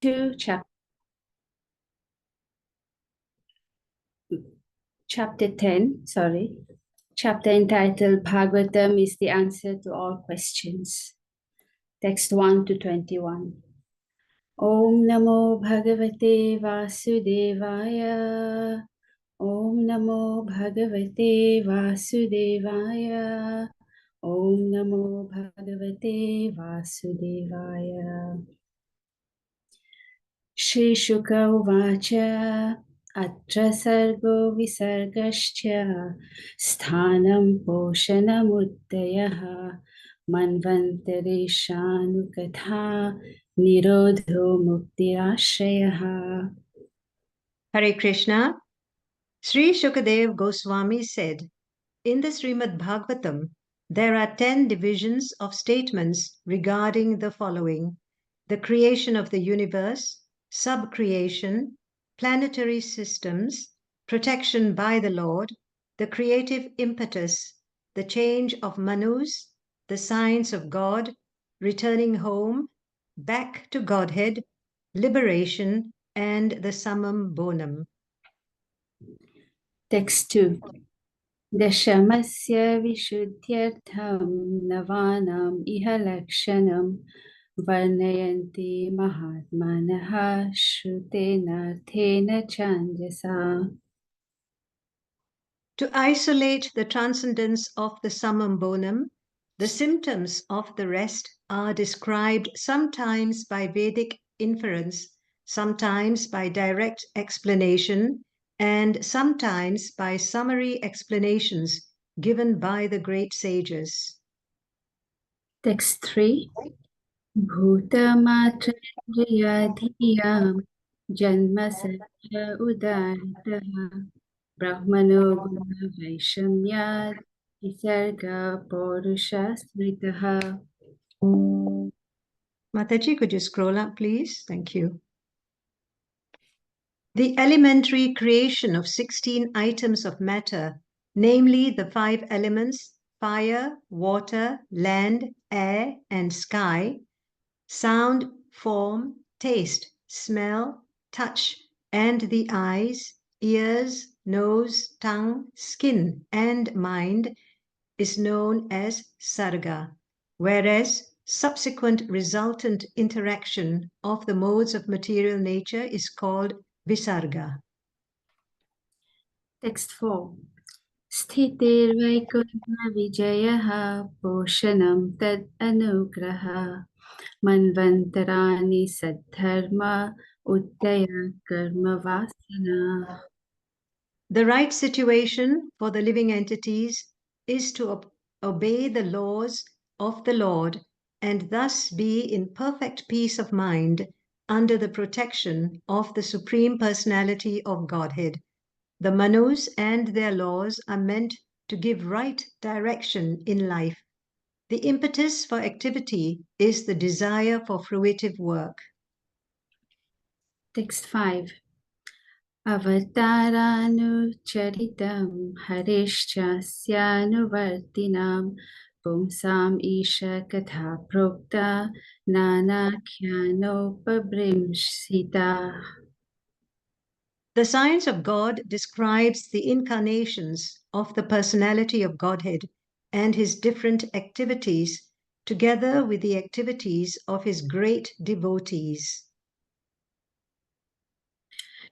to chapter 10, chapter entitled Bhagavatam is the answer to all questions. Text 1 to 21. Om Namo Bhagavate Vasudevaya. Om Namo Bhagavate Vasudevaya. Om Namo Bhagavate Vasudevaya. Shri Shuka Uvacha Atra Sargo Visargascha Sthanam Poshanamuddayaha Manvantare Shanukatha Nirodho Muktirashrayaha. Hare Krishna. Sri Shukadev Goswami said, in the Srimad Bhagavatam, there are 10 divisions of statements regarding the following: the creation of the universe, sub-creation, planetary systems, protection by the Lord, the creative impetus, the change of manus, the signs of God, returning home, back to Godhead, liberation, and the summum bonum. Text 2. Dashamasya Vishuddhyartham Navanam Iha Lakshanam Varnayanti Mahatmanaha Shrutena Thena Chandasa. To isolate the transcendence of the summum bonum, the symptoms of the rest are described sometimes by Vedic inference, sometimes by direct explanation, and sometimes by summary explanations given by the great sages. Text 3. Bhutamatrayadhiyam Janma Satya Udaritaha Brahmano Guna Vaishamyad Visarga Purusha Smritaha. Mataji, could you scroll up, please? Thank you. The elementary creation of 16 items of matter, namely the 5 elements, fire, water, land, air, and sky, sound, form, taste, smell, touch, and the eyes, ears, nose, tongue, skin, and mind, is known as sarga, whereas subsequent resultant interaction of the modes of material nature is called visarga. Text 4. Sthitir Vaikuntha Vijayaha Poshanam Tad Anugraha Manvantarani Saddharma Uttaya Karma Vasana. The right situation for the living entities is to obey the laws of the Lord and thus be in perfect peace of mind under the protection of the Supreme Personality of Godhead. The manus and their laws are meant to give right direction in life. The impetus for activity is the desire for fruitive work. Text 5. Avataranucharitam Harishchasyanuvartinam Pumsam Isha Katha Prokta Nanakyanopabrimshita. The science of God describes the incarnations of the personality of Godhead and his different activities, together with the activities of his great devotees.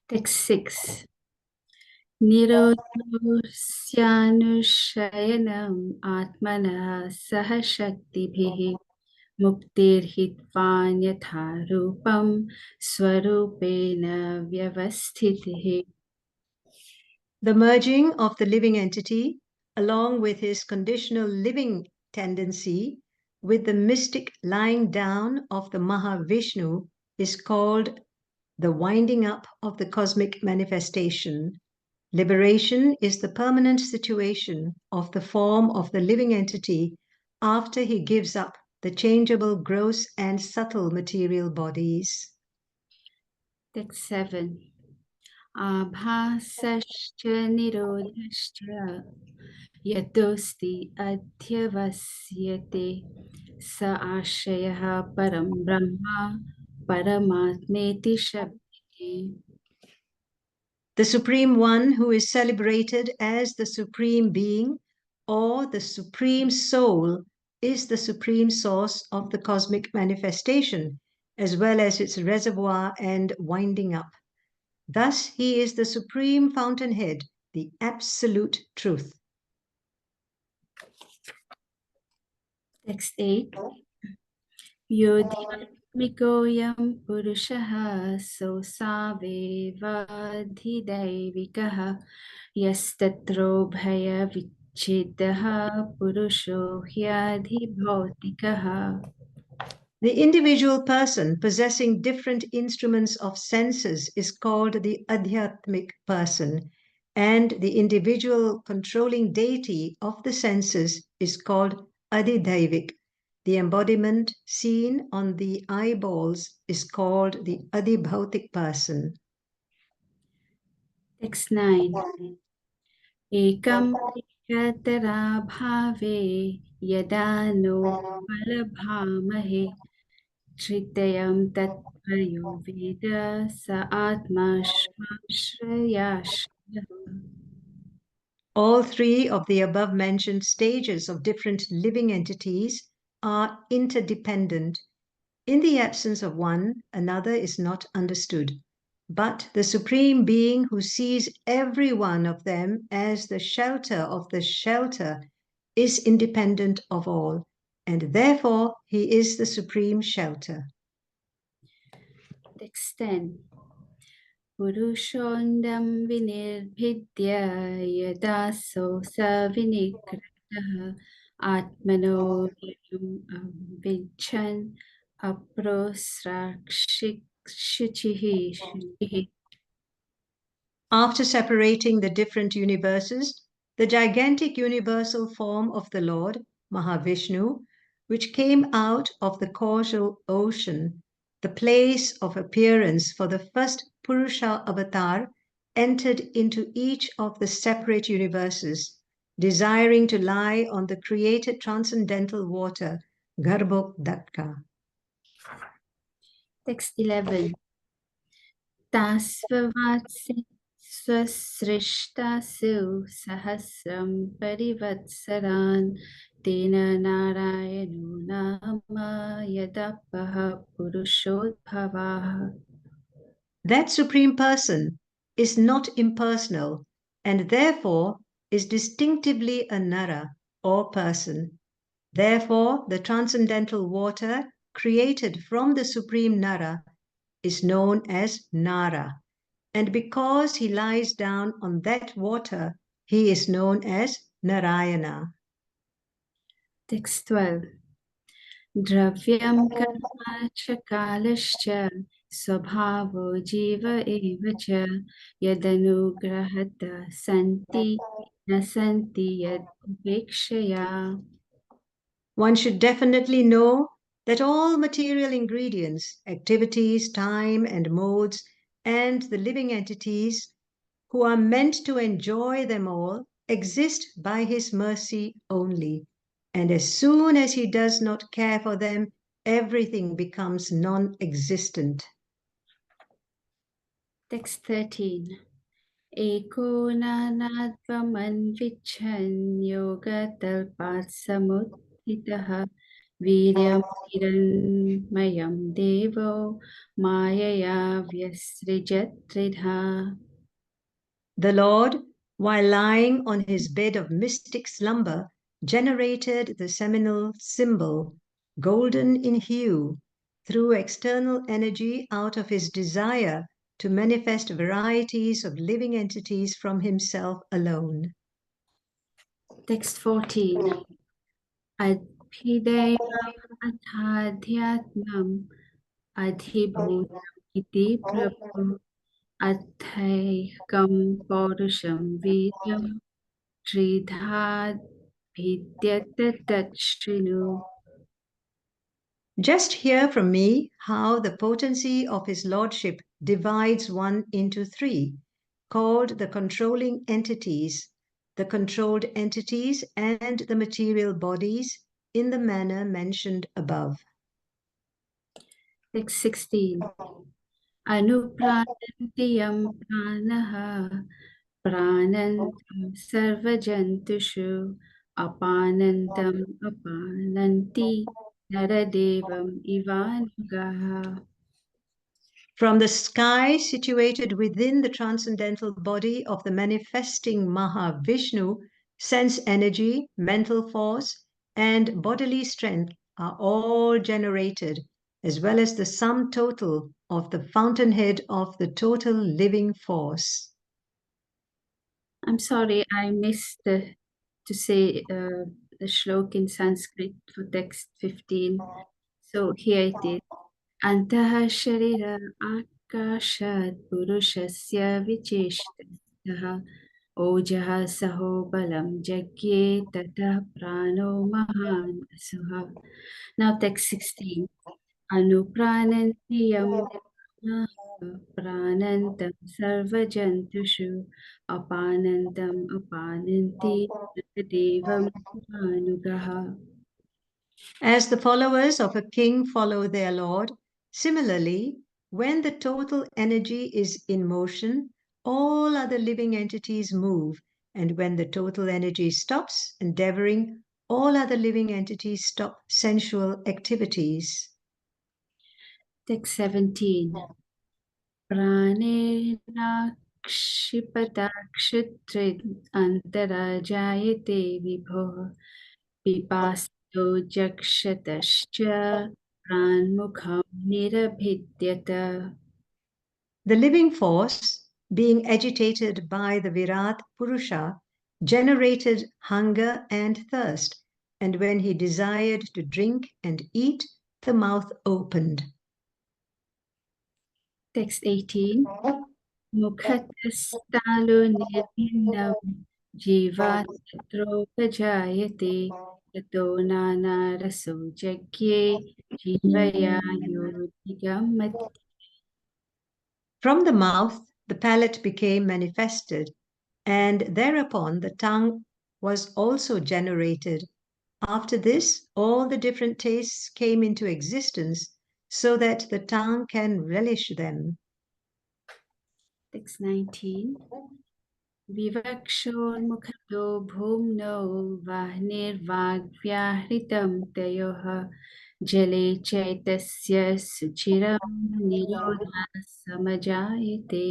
Text 6. Nirodhosyanushayanam Atmana Sahashakti Muktirhitvan Yatha Rupam Swarupena Vyavasthitihi. The merging of the living entity, along with his conditional living tendency, with the mystic lying down of the Mahavishnu, is called the winding up of the cosmic manifestation. Liberation is the permanent situation of the form of the living entity after he gives up the changeable gross and subtle material bodies. Text 7. Abhasascha nirodhascha yatosti adhyavasyate sa ashayaha param brahma Paramatmeti Shabdati. The Supreme One, who is celebrated as the Supreme Being or the Supreme Soul, is the supreme source of the cosmic manifestation, as well as its reservoir and winding up. Thus, he is the supreme fountainhead, the absolute truth. Text 8. Yodhyatmikoyam purushaha sosavevadhidaivikaha yastatro bhaya vichidaha purusho hyadhibhautikaha. The individual person possessing different instruments of senses is called the Adhyatmic person, and the individual controlling deity of the senses is called Adhidaivik. The embodiment seen on the eyeballs is called the Adhibhautik person. Text 9. Ekam ekatara bhave yada no palabhamahe Tritayam tatvayo veda sa atma shmashrayashya. All three of the above mentioned stages of different living entities are interdependent. In the absence of one, another is not understood. But the Supreme Being who sees every one of them as the shelter of the shelter is independent of all, and therefore he is the supreme shelter. Text 10. Purushondam vinirbhidya yadaso sa vinikratah atmano yam vinchan aprosrakshik shuchihi. After separating the different universes, the gigantic universal form of the Lord, Mahavishnu, which came out of the causal ocean, the place of appearance for the first Purusha avatar, entered into each of the separate universes, desiring to lie on the created transcendental water, Garbhodaka. Text 11. Tasvavatsi swasrishtasu sahasram parivatsaran tena narayano nama yadapaha purushotbhavaha. That Supreme Person is not impersonal and therefore is distinctively a Nara or person. Therefore, the transcendental water created from the Supreme Nara is known as Nara. And because he lies down on that water, he is known as Narayana. Text 12. Dravyam karma cha kalascha swabhavo jiva eva cha yadanugrahata santi nasanti yad upekshaya. One should definitely know that all material ingredients, activities, time, and modes, and the living entities who are meant to enjoy them all exist by his mercy only. And as soon as he does not care for them, everything becomes non existent. Text 13. Eko nanadvaman vichan yoga talpat samuttitaha viryam hiranmayam devo mayaya vyasrijatridha. The Lord, while lying on his bed of mystic slumber, generated the seminal symbol, golden in hue, through external energy out of his desire to manifest varieties of living entities from himself alone. Text 14. Adhideva adhadhyatmam adhibhutam iti prabhu adhaikam paurusham vidyam Tridhad Vidyatachrinu. Just hear from me how the potency of his lordship divides one into three, called the controlling entities, the controlled entities, and the material bodies, in the manner mentioned above. Text 16. Anuprananti yam pranaha pranantam sarvajantushu apanantam apananti naradevam ivanugaha. From the sky situated within the transcendental body of the manifesting Mahavishnu, sense energy, mental force, and bodily strength are all generated, as well as the sum total of the fountainhead of the total living force. I'm sorry, I missed to say the shlok in Sanskrit for text 15. So here it is. Antaha sharira akashat purushasya vicheshtah ojaha saho balam jagye tata prano mahan asuha. Now text 16. Anupranantiyam pranantam sarvajantushu apanantam apananti devam anugaha. As the followers of a king follow their lord, similarly, when the total energy is in motion, all other living entities move, and when the total energy stops endeavoring, all other living entities stop sensual activities. Text 17. प्राणेनाक्षिपदाक्षित्रित् अन्तराजायते विभोः पिपासितो जक्षतश्च प्रान्मुखं निरभिद्यत. The living force, being agitated by the Virat Purusha, generated hunger and thirst, and when he desired to drink and eat, the mouth opened. Text 18. मुखतस्तालुनिर्भिन्नं जीवात्रोपजायते ततो नानारसो जज्ञे जीवयायोनिगमति. From the mouth, the palate became manifested, and thereupon the tongue was also generated. After this, all the different tastes came into existence so that the tongue can relish them. Text 19. विवक्षोन्मुखतो भूम्नो वाह्निर्वाग्व्याहृतं तयोः जले चैतस्य सुचिरं निरोधः समजायते.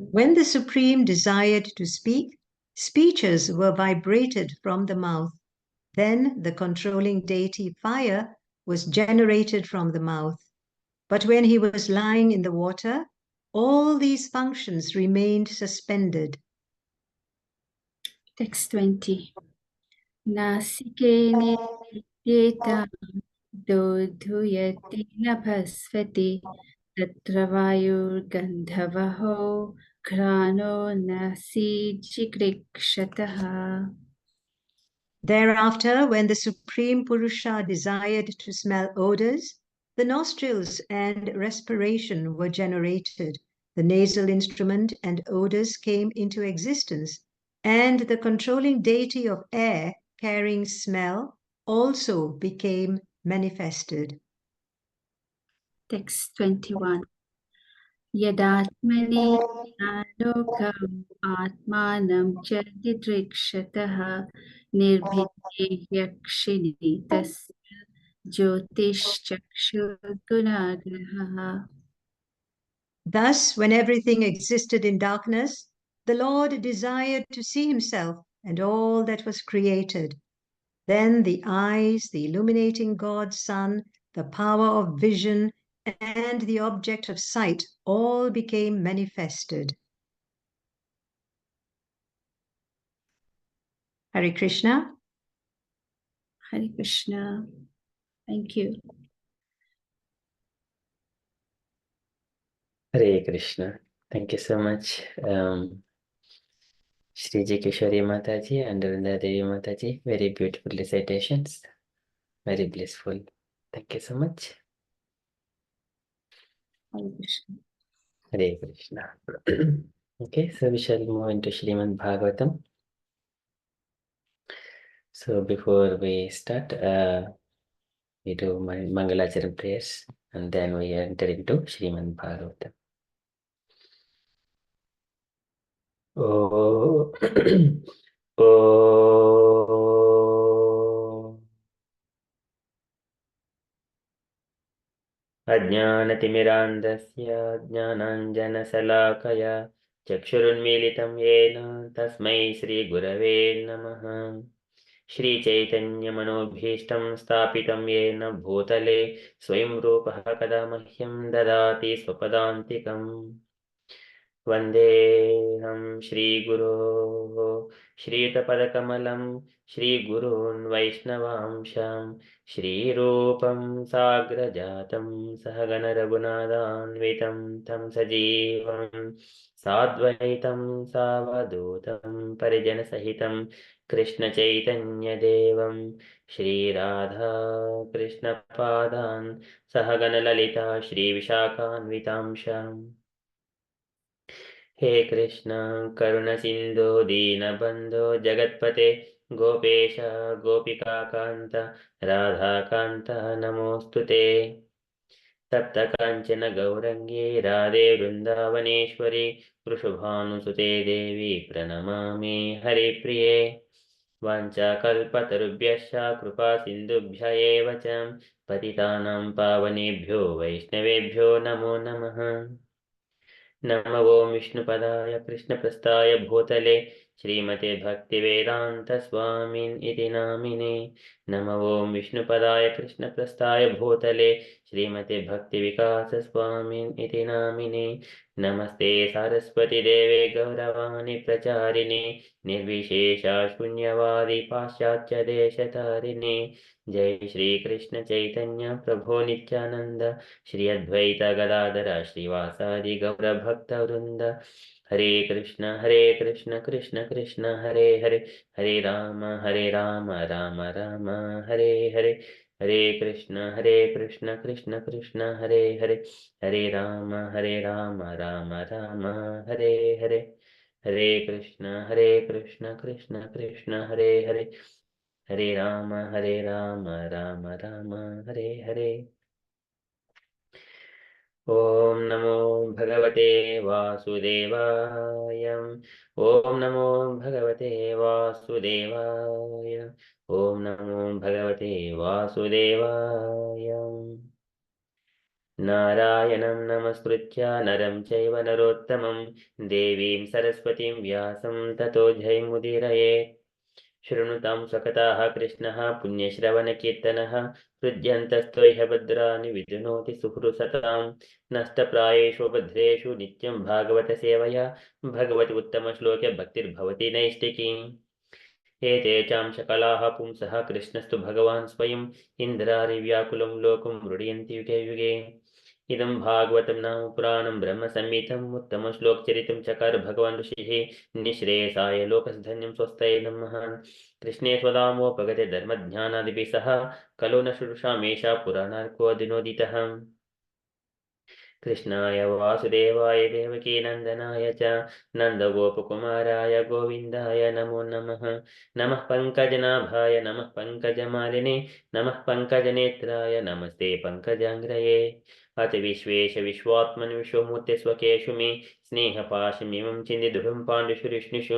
When the Supreme desired to speak, speeches were vibrated from the mouth. Then the controlling deity fire was generated from the mouth. But when he was lying in the water, all these functions remained suspended. Text 20. नासिके नित्येतां दोधुयति नभस्वति तत्र वायुर्गन्धवहो घ्राणो नासीजिगृक्षतः. Thereafter, when the Supreme Purusha desired to smell odors, the nostrils and respiration were generated, the nasal instrument and odors came into existence, and the controlling deity of air carrying smell also became manifested. Text 21. Yadatmani alokam atmanam च दिदृक्षतः निर्भिद्ये यक्षिणी तस्य ज्योतिश्चक्षुर्गुणाग्रहः. Thus, when everything existed in darkness, the Lord desired to see himself and all that was created. Then the eyes, the illuminating God Sun, the power of vision, and the object of sight all became manifested. Hare Krishna. Hare Krishna. Thank you. Hare Krishna. Thank you so much, Shriji Kishori Mataji and Vrinda Devi Mataji. Very beautiful recitations. Very blissful. Thank you so much. Hare Krishna. Hare Krishna. Okay, so we shall move into Srimad Bhagavatam. So before we start, we do my Mangalacharan prayers, and then we enter into Srimad Bhagavatam. Oh, oh. अज्ञानतिमिरान्धस्य ज्ञानाञ्जनशलाकया चक्षुरुन्मीलितं येन तस्मै श्रीगुरवे नमः। श्रीचैतन्यमनोभीष्टं स्थापितं येन भूतले स्वयं रूपः कदा मह्यं ददाति स्वपदान्तिकम्। वन्देऽहं श्रीगुरोः श्रीयुतपदकमलं श्रीगुरून् वैष्णवांशां श्रीरूपं साग्रजातं सहगणरघुनाथान्वितं तं सजीवं साद्वैतं सावधूतं परिजनसहितं कृष्णचैतन्यदेवं श्रीराधा कृष्णपादान् सहगणललिता श्रीविशाखान्वितांशाम्। हे कृष्ण करुणसिन्धो दीनबन्धो जगत्पते गोपेश गोपिकान्त राधाकान्त नमोऽस्तु ते। तप्तकाञ्चन गौरङ्गी राधे वृन्दावनेश्वरी वृषभानुसुते देवी प्रणमामि हरिप्रिये। वाञ्छाकल्पतरुभ्यश्च कृपासिन्धुभ्य एव च पतितानां पावनेभ्यो वैष्णवेभ्यो नमो नमः। नमो विष्णुपदाय कृष्णप्रस्थाय भूतले श्रीमते भक्तिवेदान्तस्वामिन् इति नामिने। नमो विष्णुपदाय कृष्णप्रस्थाय भूतले श्रीमते भक्तिविकासस्वामिन् इति नामिने। नमस्ते सरस्वतीदेवे गौरवाणि प्रचारिणे निर्विशेषा शून्यवादी पाश्चात्यदेशतारिणे। जय श्री कृष्ण चैतन्य प्रभो नित्यानंद श्री अद्वैत गदाधर श्रीवासादि गौरभक्तवृंद। हरे कृष्ण कृष्ण कृष्ण हरे हरे हरे राम राम राम हरे हरे। हरे कृष्ण कृष्ण कृष्ण हरे हरे हरे राम राम राम हरे हरे। हरे कृष्ण कृष्ण कृष्ण हरे हरे हरे राम राम राम हरे हरे। ॐ नमो भगवते वासुदेवाय। ॐ नमो भगवते वासुदेवाय। ॐ नमो भगवते वासुदेवाय। नारायणं नमस्कृत्य नरं चैव नरोत्तमं देवीं सरस्वतीं व्यासं ततो जयमुदीरयेत्। शृणुतां स्वकथाः कृष्णः पुण्यश्रवणकीर्तनः हृद्यन्तस्थो ह्य भद्राणि विद्युनोति सुहृसतां। नष्टप्रायेषु भद्रेषु नित्यं भागवत सेवया भगवति उत्तमश्लोके भक्तिर्भवति नैष्टिकीम्। एते चां सकलाः पुंसः कृष्णस्तु भगवान् स्वयम् इन्द्रारिव्याकुलं लोकं मृडयन्ति युगे युगे। इदं भागवतं नाम पुराणं ब्रह्मसंहितम् उत्तमश्लोकचरितं चकार भगवान् ऋषिः निःश्रेयसाय लोकसधन्यं स्वस्तये नमः। कृष्णे स्वदामोपगते धर्मज्ञानादिभिः सह कलो न शुश्रूषामेषा पुराणार्कोऽधिनोदितः। कृष्णाय वासुदेवाय देवकीनन्दनाय च नन्दगोपकुमाराय गोविन्दाय नमो नमः। नमः पङ्कजनाभाय नमः पङ्कजमालिने नमः पङ्कजनेत्राय नमस्ते पङ्कजाङ्ग्रये। अथ विश्वेश विश्वात्मन् विश्वमूर्ते स्वकेषु मे स्नेहपाशमिमं चिन्तिदुःखं पाण्डुषु विष्णुषु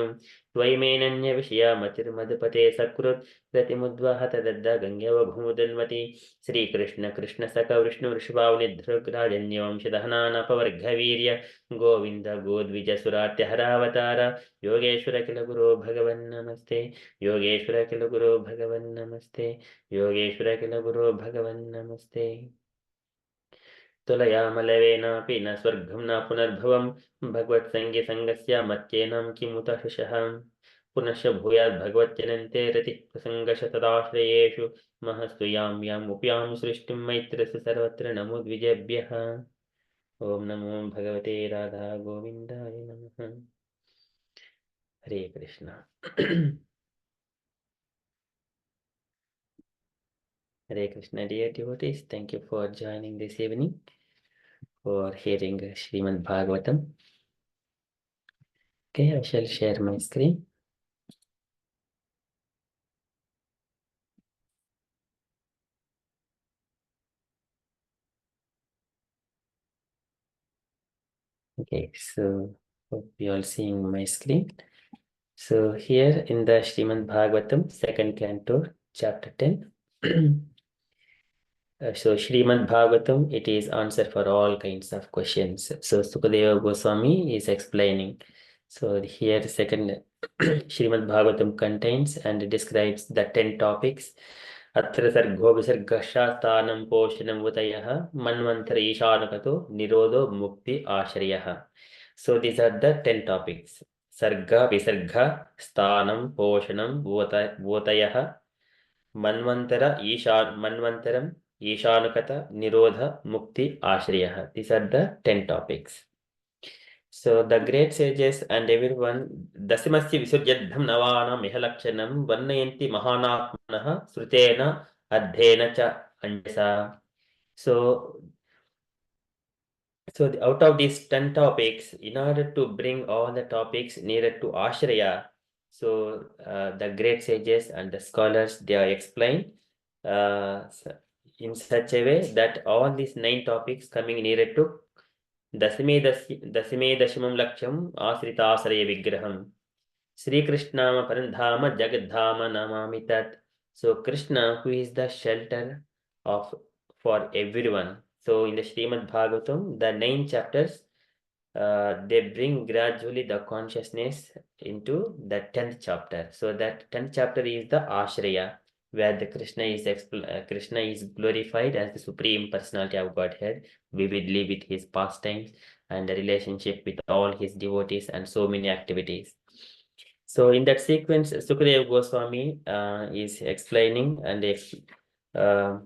त्वयिमेनन्यविषया मतिर्मदपते सकृत् प्रतिमुद्वहत दद्दा गङ्गेवभूमुदन्वति। श्रीकृष्ण कृष्ण सख विष्णु वृषभावनिधृग्राजन्यवंशदहनानपवर्गवीर्य गोविन्द गोद्विजसुरात्यहरावतार योगेश्वर किल गुरो भगवन्नमस्ते। योगेश्वर किल गुरो भगवन्नमस्ते। योगेश्वर किल गुरो भगवन्नमस्ते। तुलयामलवेनापि न स्वर्गं न पुनर्भवं भगवत्सङ्गसङ्गस्य मत्येनं किमुतशुषः। पुनश्च भूयात् भगवत्यनन्ते रतिप्रसङ्गशतदाश्रयेषु महस्तु यां याम् उपयां सृष्टिं मैत्रस्य सर्वत्र नमो द्विजेभ्यः। ॐ नमो भगवते राधा गोविन्दाय नमः। हरे Krishna. Hare Krishna, dear devotees, thank you for joining this evening for hearing Srimad Bhagavatam. Okay, I shall share my screen. Okay, so hope you all seeing my screen. So here in the Srimad Bhagavatam, second canto, chapter 10. So Srimad Bhagavatam, it is answer for all kinds of questions. So Sukadeva Goswami is explaining. So here second Srimad Bhagavatam contains and describes the 10 topics. अत्र सर्गो विसर्गशास्तानं पोषणं उतयः मन्वन्तर ईशानकतो निरोधो मुक्ति आश्रयः. So these are the 10 topics. Sarga, Visarga, Sthanam, Poshanam, Votayah, Manvantaram, Ishanukata, Nirodha, Mukti, Ashriyah. These are the 10 topics. So the great sages and everyone, Dasimasya Visurjadham Navana Mihalakshanam, Varnayanti Mahanatmanaha, Srutena, Adhena Cha Andasa. So out of these 10 topics, in order to bring all the topics nearer to Ashraya, so the great sages and the scholars, they are explained in such a way that all these 9 topics coming nearer to Dasime Dashamam Laksham Asritasaraya Vigraham. Sri Krishna Parandhama Jagadhama Namami Tat. So Krishna, who is the shelter of for everyone. So in the Srimad Bhagavatam, the 9 chapters, they bring gradually the consciousness into the 10th chapter. So that 10th chapter is the Ashraya, where the Krishna is glorified as the Supreme Personality of Godhead, vividly with his pastimes and the relationship with all his devotees and so many activities. So in that sequence, Sukadeva Goswami is explaining and uh,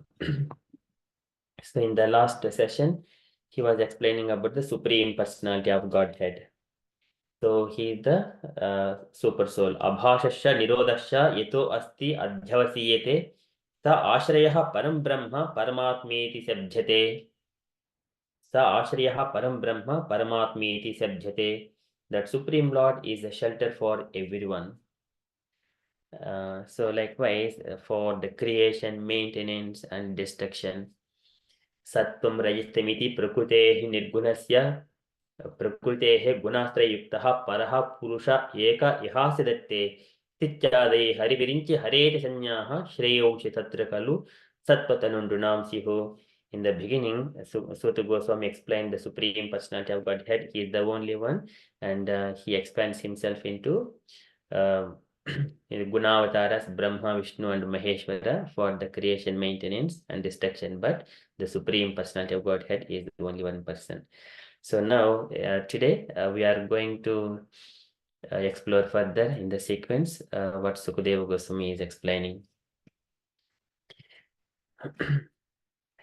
so in the last session, he was explaining about the Supreme Personality of Godhead. So he is the Super Soul. Abhashasya Nirodasya Yeto Asti Adhyavasiyete Sa Ashrayah Param Brahma Paramatmeti Sabjate. Sa Ashrayah Param Brahma Paramatmeti Sabjate. That Supreme Lord is a shelter for everyone. So likewise, for the creation, maintenance, and destruction. Sattvam rajastamiti prakrutehi nirgunasya प्रकृतेः गुणाश्रयुक्तः परः पुरुष एक इहास्य दत्ते तिच्चादे हरिविरिञ्चि हरेति संज्ञाः श्रेयोंसि तत्र खलु सत्त्वतनुनृणां स्युः. In the beginning, Suta Goswami explained the Supreme Personality of Godhead. He is the only one, and he expands himself into uh, Gunavataras, Brahma, Vishnu, and Maheshwara for the creation, maintenance, and destruction. But the Supreme Personality of Godhead is the only one person. So now, today, we are going to explore further in the sequence what Sukadeva Goswami is explaining.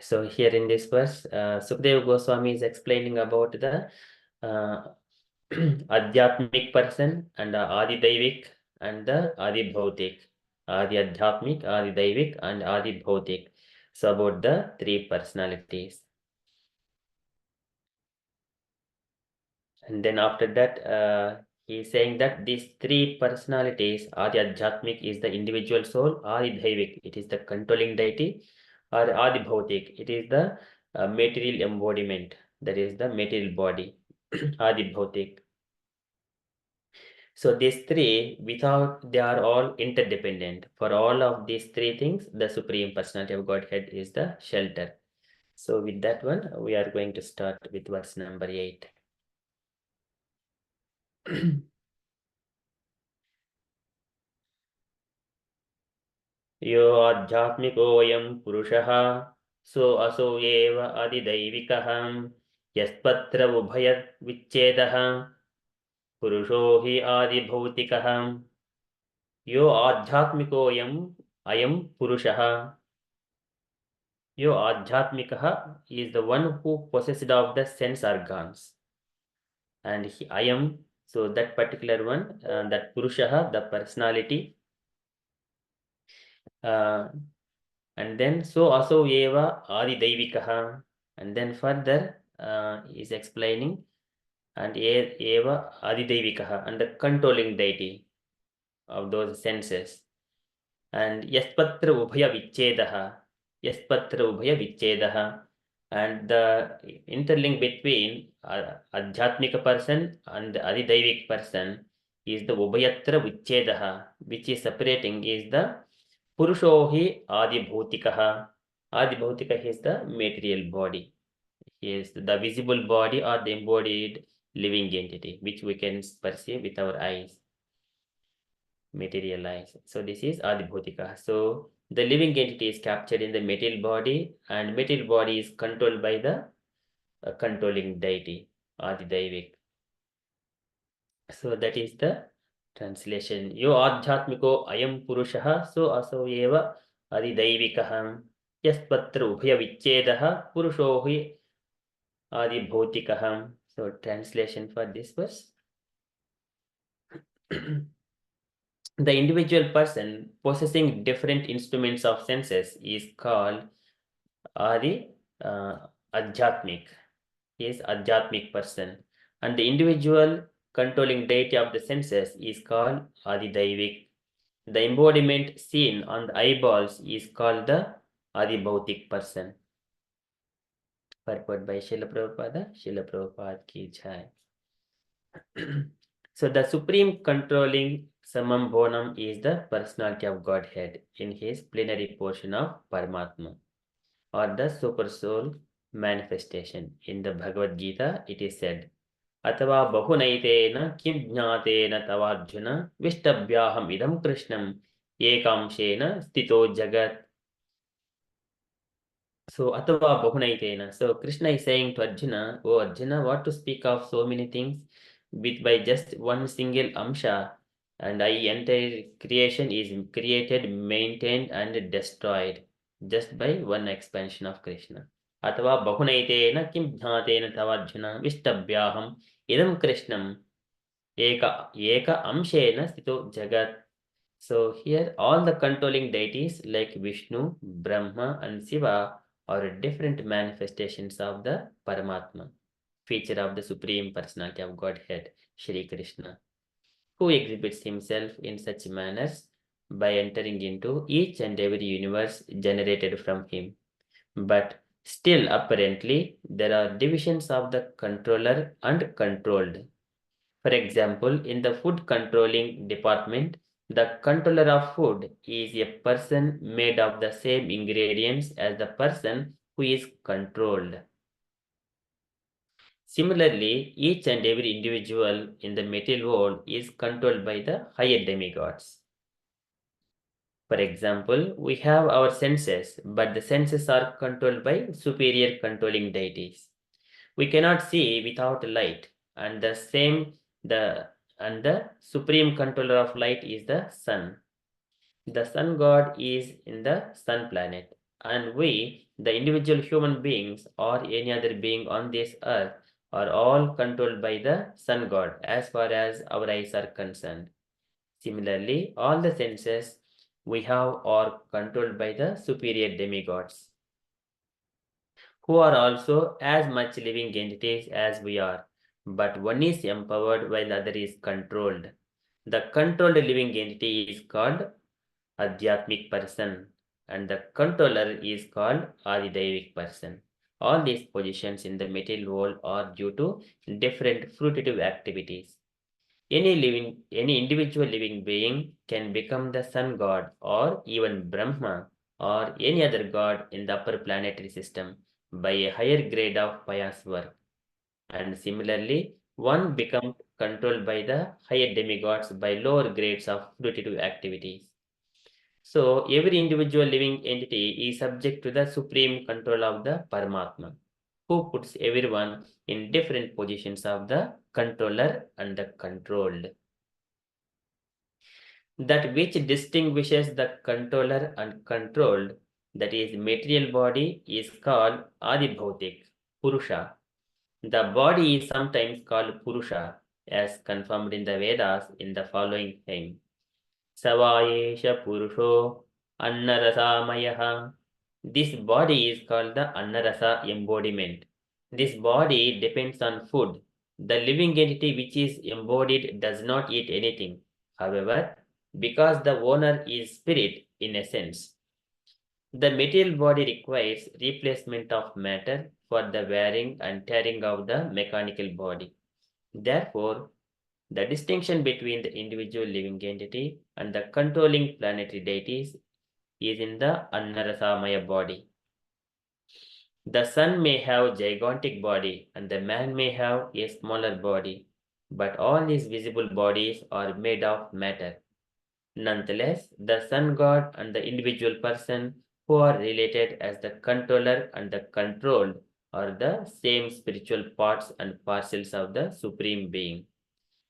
So here in this verse, Sukadeva Goswami is explaining about the Adhyatmic person and Adi Daivik and the Adi Bhautik. Adi Adhyatmic, Adi Daivik, and Adi Bhautik. So about the 3 personalities. And then after that, he is saying that these 3 personalities, Adi Adhyatmic is the individual soul, Adi Dhaivik, it is the controlling deity, or Adi Bhautik, it is the material embodiment, that is the material body, Adi Bhautik. So these 3, they are all interdependent. For all of these 3 things, the Supreme Personality of Godhead is the shelter. So with that one, we are going to start with verse number 8. यो आध्यात्मिकोऽयं पुरुषः सो असो एव अधिदैविकः यस्पत्र उभयविच्छेदः पुरुषो हि आदिभौतिकः यो आध्यात्मिकोऽयं पुरुषः यो आध्यात्मिकः is the one who possessed of the sense organs, and I am, so that particular one, that purushah, the personality, and then so also eva adi daivikaha, and then further is explaining and eva adi daivikaha, and the controlling deity of those senses, and yaspatra ubhaya vichedaha, And the interlink between Adhyatmika person and Adidaivik person is the Ubhayatra Vichedaha, which is separating is the Purushohi Adibhautikaha. Adibhautika is the material body. Is the visible body or the embodied living entity, which we can perceive with our eyes, material eyes. So this is Adibhautika. So the living entity is captured in the material body, and material body is controlled by the controlling deity, Adidaivik. So that is the translation. Yo adhyatmiko ayam purushaha, so aso eva adidaivikaham. Yaspatra ubhaya vichedaha purushohi adibhautikaham. So translation for this verse. The individual person possessing different instruments of senses is called Adi Adhyatmik. He is Adhyatmik person. And the individual controlling deity of the senses is called Adidaivik. The embodiment seen on the eyeballs is called the Adibhautik person. Purport by Srila Prabhupada. Srila Prabhupada ki jai. So the supreme controlling Samam Bonam is the personality of Godhead in his plenary portion of Paramatma, or the super soul manifestation. In the Bhagavad Gita, it is said, Atava bahunaitena kim jnatena tavarjuna vishtabhyaham idam krishnam ekamshena stito jagat. So Atava bahunaitena. So Krishna is saying to Arjuna, oh Arjuna, what to speak of so many things with by just one single amsha, and entire creation is created, maintained, and destroyed just by one expansion of Krishna. Atava bahunaitena kim jnatena tavarjuna vishtabhyaham idam krishnam eka amshena stito jagat. So here all the controlling deities like Vishnu, Brahma, and Shiva are different manifestations of the Paramatma, feature of the Supreme Personality of Godhead, Shri Krishna, who exhibits himself in such manners by entering into each and every universe generated from him. But still, apparently, there are divisions of the controller and controlled. For example, in the food controlling department, the controller of food is a person made of the same ingredients as the person who is controlled. Similarly, each and every individual in the material world is controlled by the higher demigods. For example, we have our senses, but the senses are controlled by superior controlling deities. We cannot see without light, and the supreme controller of light is the sun. The sun god is in the sun planet, and we, the individual human beings or any other being on this earth, are all controlled by the sun god as far as our eyes are concerned. Similarly, all the senses we have are controlled by the superior demigods, who are also as much living entities as we are, but one is empowered while the other is controlled. The controlled living entity is called Adhyatmic person, and the controller is called Adidaivik person. All these positions in the material world are due to different fruitive activities. Any individual living being can become the sun god or even Brahma or any other god in the upper planetary system by a higher grade of pious work. And similarly, one becomes controlled by the higher demigods by lower grades of fruitive activities. So every individual living entity is subject to the supreme control of the Paramatma, who puts everyone in different positions of the controller and the controlled. That which distinguishes the controller and controlled, that is material body, is called Adibhautik, Purusha. The body is sometimes called Purusha, as confirmed in the Vedas in the following hymn. Savayesha Purusho Annarasamayah. This body is called the Annarasa embodiment. This body depends on food. The living entity which is embodied does not eat anything. However, because the owner is spirit in essence, The material body requires replacement of matter for the wearing and tearing of the mechanical body. Therefore, the distinction between the individual living entity and the controlling planetary deities is in the Annarasamaya body. The sun may have gigantic body and the man may have a smaller body, but all these visible bodies are made of matter. Nonetheless, the sun god and the individual person who are related as the controller and the controlled are the same spiritual parts and parcels of the Supreme Being.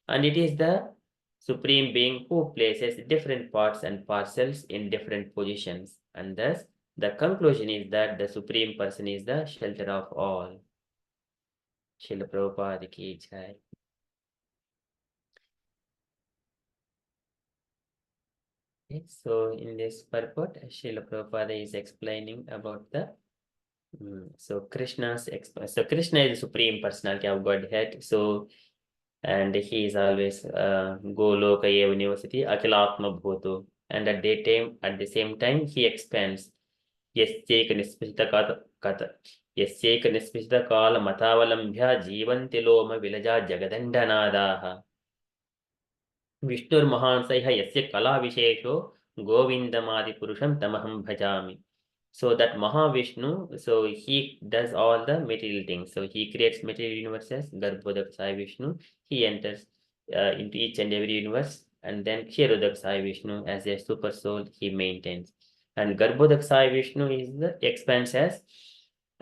And it is the Supreme Being who places different parts and parcels in different positions. And thus, the conclusion is that the Supreme Person is the shelter of all. Srila Prabhupada ki jai. Okay, so in this purport, Srila Prabhupada is explaining about the so Krishna is the Supreme Personality of Godhead. So and he is always Goloka University Akilatma Bhuto. And at the same time, he expands यस्यैक निस्पृशितकालमतावलम्ब्य जीवन्ति लोम विलजा जगदण्डनादाः विष्णुर्महांसैः यस्य कलाविशेषो गोविन्दमादिपुरुषं तमहं भजामि. So that Mahavishnu, so he does all the material things. So he creates material universes, Garbhodak Sai Vishnu. He enters into each and every universe, and then Kshirodak Sai Vishnu as a super soul he maintains. And Garbhodak Sai Vishnu is the expands as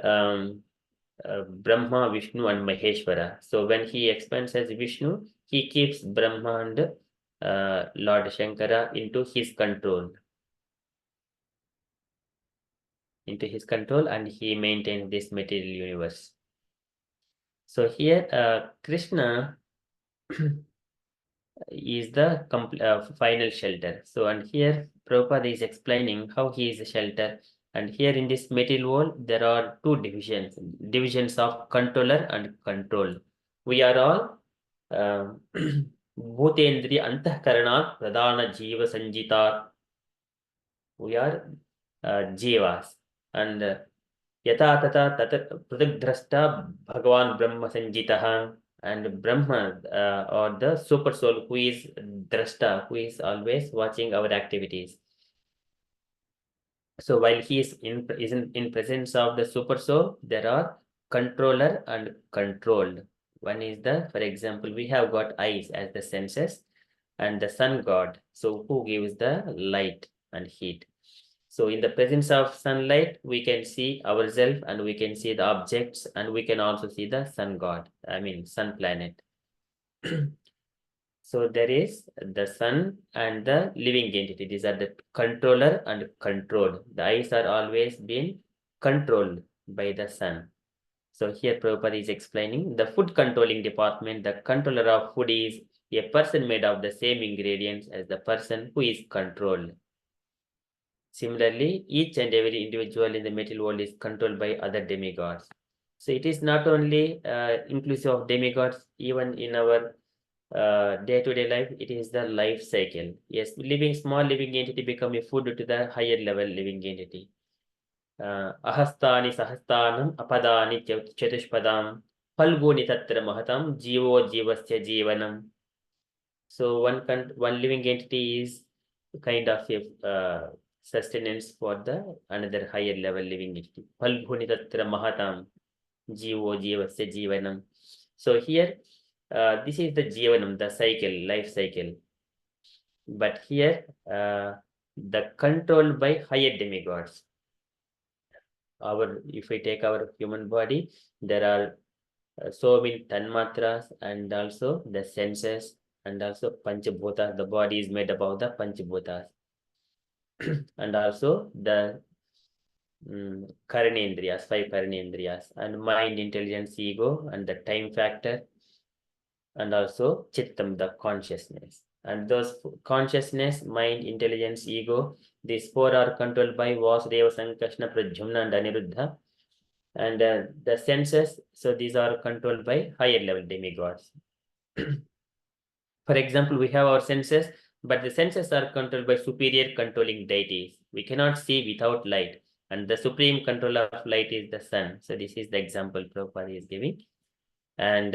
um, Brahma, Vishnu, and Maheshwara. So when he expands as Vishnu, he keeps Brahma and Lord Shankara into his control. And he maintains this material universe. So here Krishna is the final shelter. So and here Prabhupada is explaining how he is a shelter. And here in this material world, there are two divisions of controller and controlled. We are all Bhutendriya Antahkaranat Pradana Jiva Sanjita. We are Jivas. And Yata Tata Tata Pradagdrasta Bhagavan Brahma Sanjitaha. And Brahma or the super soul who is Drashta, who is always watching our activities. So while he is in presence of the super soul, there are controller and controlled. One is for example, we have got eyes as the senses and the sun god, so who gives the light and heat. So in the presence of sunlight, we can see ourselves and we can see the objects and we can also see the sun god, sun planet. So there is the sun and the living entity. These are the controller and controlled. The eyes are always being controlled by the sun. So here Prabhupada is explaining the food controlling department. The controller of food is a person made of the same ingredients as the person who is controlled. Similarly, each and every individual in the material world is controlled by other demigods. So it is not only inclusive of demigods, even in our day-to-day life, it is the life cycle. Yes, small living entity become a food to the higher level living entity. Ahastani sahastanam apadani chatushpadam falguni tatra mahatam jivo jivasya jivanam. So one living entity is kind of a sustenance for the another higher level living entity. Falguni tatra mahatam jivo jivasya jivanam. So here this is the jivanam, the cycle, life cycle. But here the controlled by higher demigods. If we take our human body, there are so many tanmatras and also the senses and also panchabhutas. The body is made up of the panchabhutas. And also the karanendriyas, 5 karanendriyas, and mind, intelligence, ego, and the time factor, and also chittam, the consciousness. And those consciousness, mind, intelligence, ego, these 4 are controlled by Vasudeva, Sankrishna, Pradyumna, and Aniruddha. And the senses, so these are controlled by higher level demigods. For example, we have our senses, but the senses are controlled by superior controlling deities. We cannot see without light. and the supreme controller of light is the sun. So this is the example Prabhupada is giving. And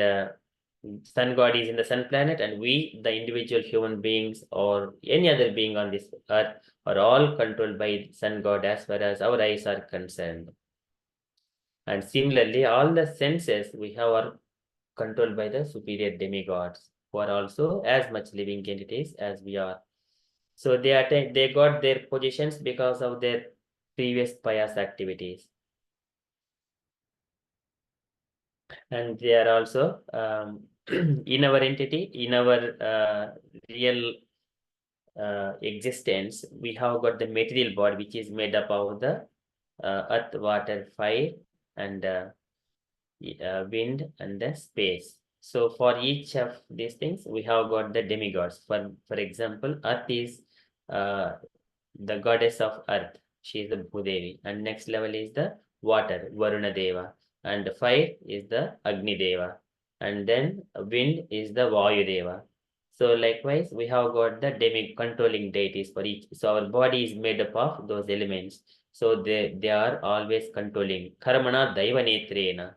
sun god is in the sun planet, and we, the individual human beings or any other being on this earth, are all controlled by sun god as far as our eyes are concerned. And similarly, all the senses we have are controlled by the superior demigods, who are also as much living entities as we are. So they got their positions because of their previous pious activities. And they are also in our entity, in our real existence, we have got the material body, which is made up of the earth, water, fire, and wind, and the space. So for each of these things, we have got the demigods. For example, earth is the goddess of earth. She is the Bhudevi. And next level is the water, Varuna Deva. And fire is the Agni Deva. And then wind is the Vayu Deva. So likewise, we have got the controlling deities for each. So our body is made up of those elements. So they are always controlling. Karmana Daiva Netrena.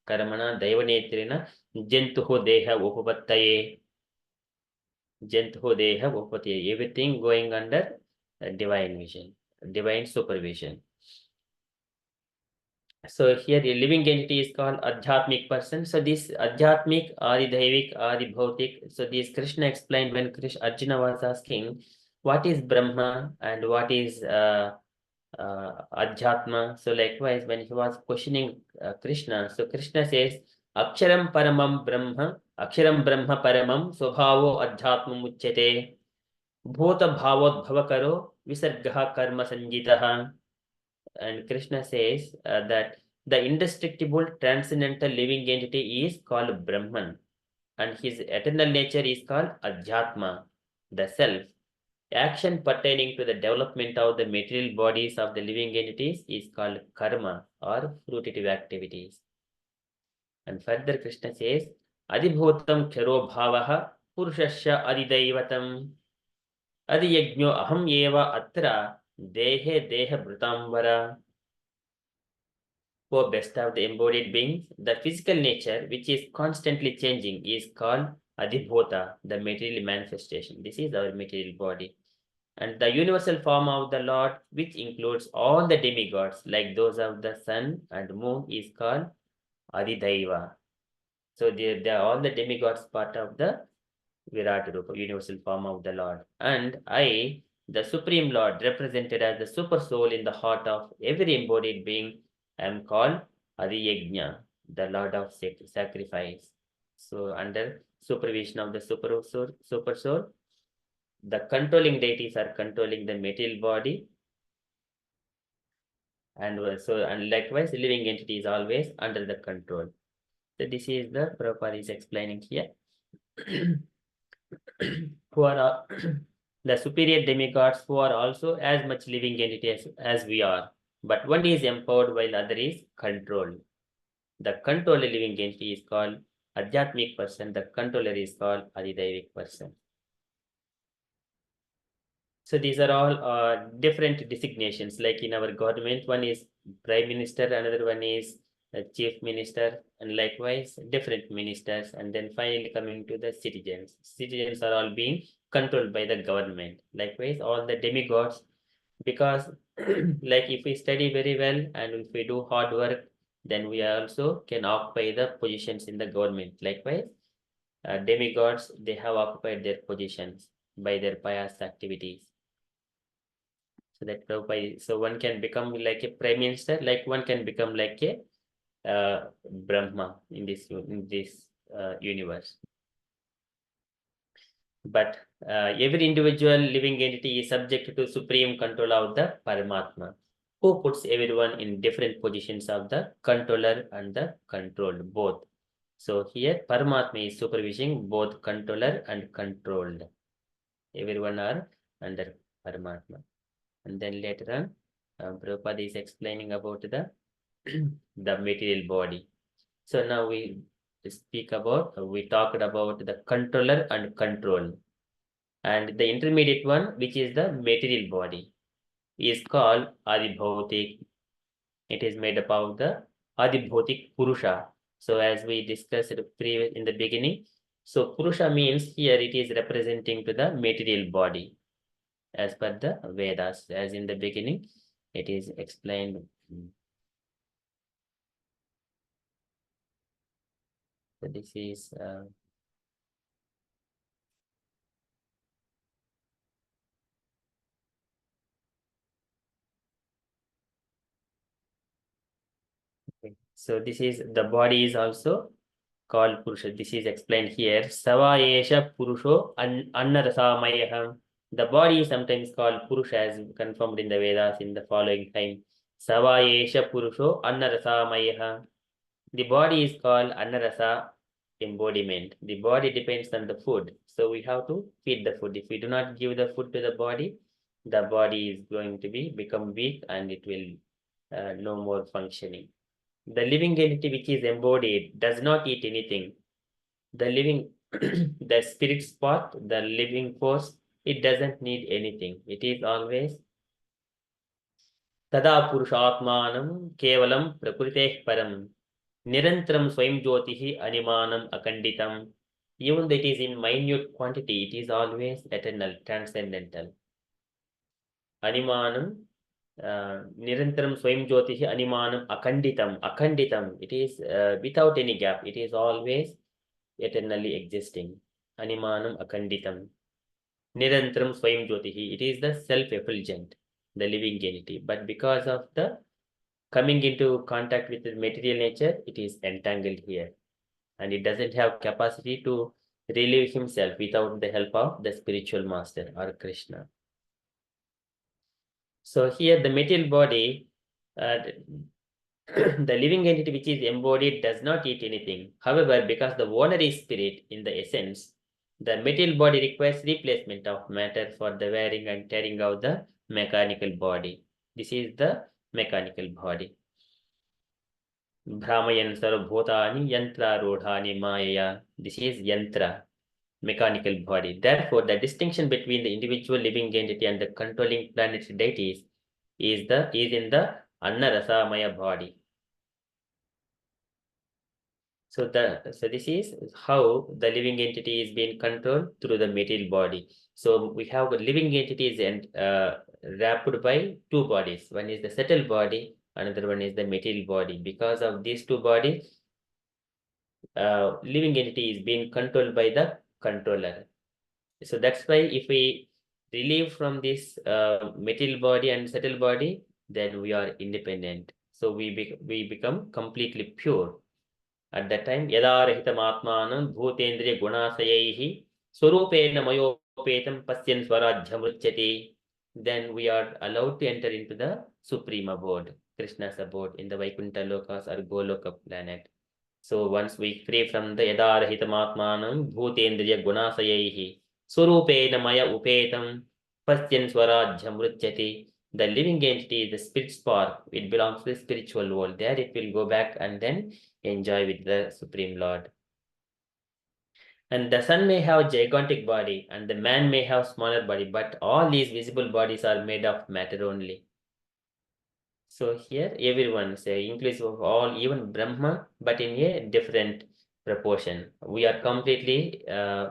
Karmana Daiva Netrena. Jentuho Deha Upapattaye. Jentuho Deha Upapattaye. Everything going under divine vision, divine supervision. So here a living entity is called Adhyatmic person. So this Adhyatmic, Adi Daivik, Adi Bhautik. So this Krishna explained when Arjuna was asking, what is Brahma and what is Adhyatma? So likewise, when he was questioning Krishna, so Krishna says, Aksharam Paramam Brahma, Aksharam Brahma Paramam, Swabhavo Adhyatmam Uchyate, Bhota Bhavot Bhavakaro, Visargaha Karma Sanjitaha. And Krishna says that the indestructible transcendental living entity is called Brahman, and his eternal nature is called Adhyatma, the self. Action pertaining to the development of the material bodies of the living entities is called karma or fruitive activities. And further Krishna says, Adibhutam Khero Bhavaha Purushasya Adidaivatam Adiyajno Aham Eva Atra Dehe Deha Bhritambara. For best of the embodied beings, the physical nature, which is constantly changing, is called Adhibhota, the material manifestation. This is our material body. And the universal form of the Lord, which includes all the demigods, like those of the sun and moon, is called Adidaiva. So they are all the demigods part of the Virat Rupa, universal form of the Lord. And I, the Supreme Lord, represented as the super soul in the heart of every embodied being, am called Adiyajna, the Lord of sacrifice. So under supervision of the super soul, the controlling deities are controlling the material body. And likewise, the living entity is always under the control. So this is the Prabhupada is explaining here. Who are the superior demigods, who are also as much living entities as we are. But one is empowered while other is controlled. The controlled living entity is called Adhyatmic person. The controller is called Adidaivic person. So these are all different designations. Like in our government, one is Prime Minister, another one is Chief Minister, and likewise different ministers. And then finally coming to the citizens. Citizens are all being controlled by the government. Likewise, all the demigods, because like if we study very well and if we do hard work, then we also can occupy the positions in the government. Likewise, demigods, they have occupied their positions by their pious activities. So that so one can become like a prime minister, like one can become like a Brahma in this universe. But every individual living entity is subject to supreme control of the Paramatma, who puts everyone in different positions of the controller and the controlled, both. So here Paramatma is supervising both controller and controlled. Everyone are under Paramatma. And then later on, Prabhupada is explaining about the material body. So now we talked about the controller and control. And the intermediate one, which is the material body, is called Adibhautik. It is made up of the Adibhotik Purusha. So as we discussed in the beginning, so Purusha means here it is representing to the material body as per the Vedas, as in the beginning it is explained. So this is okay. So this is the body is also called Purusha. This is explained here. Savayesha Purusho Annarasamayaham. The body is sometimes called Purusha as confirmed in the Vedas in the following time. Savayesha Purusho Annarasamayaham. The body is called Annarasa embodiment. The body depends on the food. So we have to feed the food. If we do not give the food to the body is going to become weak and it will no more functioning. The living entity which is embodied does not eat anything. The living, the spirit spot, the living force, it doesn't need anything. It is always Tada Purushatmanam Kevalam Prakrite Param Nirantaram Swayam Jyotihi Animanam Akanditam. Even though it is in minute quantity, it is always eternal, transcendental. Animanam Nirantaram Swayam Jyotihi Animanam Akanditam. Akanditam. It is without any gap. It is always eternally existing. Animanam Akanditam. Nirantaram Swayam Jyotihi. It is the self-effulgent, the living entity. But because of the coming into contact with the material nature, it is entangled here. And it doesn't have capacity to relieve himself without the help of the spiritual master or Krishna. So here the material body, the living entity which is embodied does not eat anything. However, because the owner is spirit in the essence, the material body requires replacement of matter for the wearing and tearing of the mechanical body. This is the mechanical body. Brahmayan sarvabhutani yantra rodhani maya. This is yantra, mechanical body. Therefore, the distinction between the individual living entity and the controlling planetary deities is in the Annarasamaya body. So this is how the living entity is being controlled through the material body. So we have living entities and wrapped by two bodies. One is the subtle body, another one is the material body. Because of these two bodies, living entity is being controlled by the controller. So that's why if we relieve from this material body and subtle body, then we are independent. So we become completely pure. At that time, yadarahitam atmanam bhutendriya gunasayaihi swarupena mayopetam pasyan swarajyam ruchyati. Then we are allowed to enter into the supreme abode, Krishna's abode in the Vaikuntha Lokas or Goloka planet. So once we free from the yadarahitam atmanam bhutendriya gunasayaihi swarupena maya upetam pasyan swarajyam ruchyati. The living entity is the spirit spark. It belongs to the spiritual world. There it will go back and then enjoy with the Supreme Lord. And the sun may have gigantic body and the man may have smaller body, but all these visible bodies are made of matter only. So here everyone say inclusive of all, even Brahma, but in a different proportion. We are completely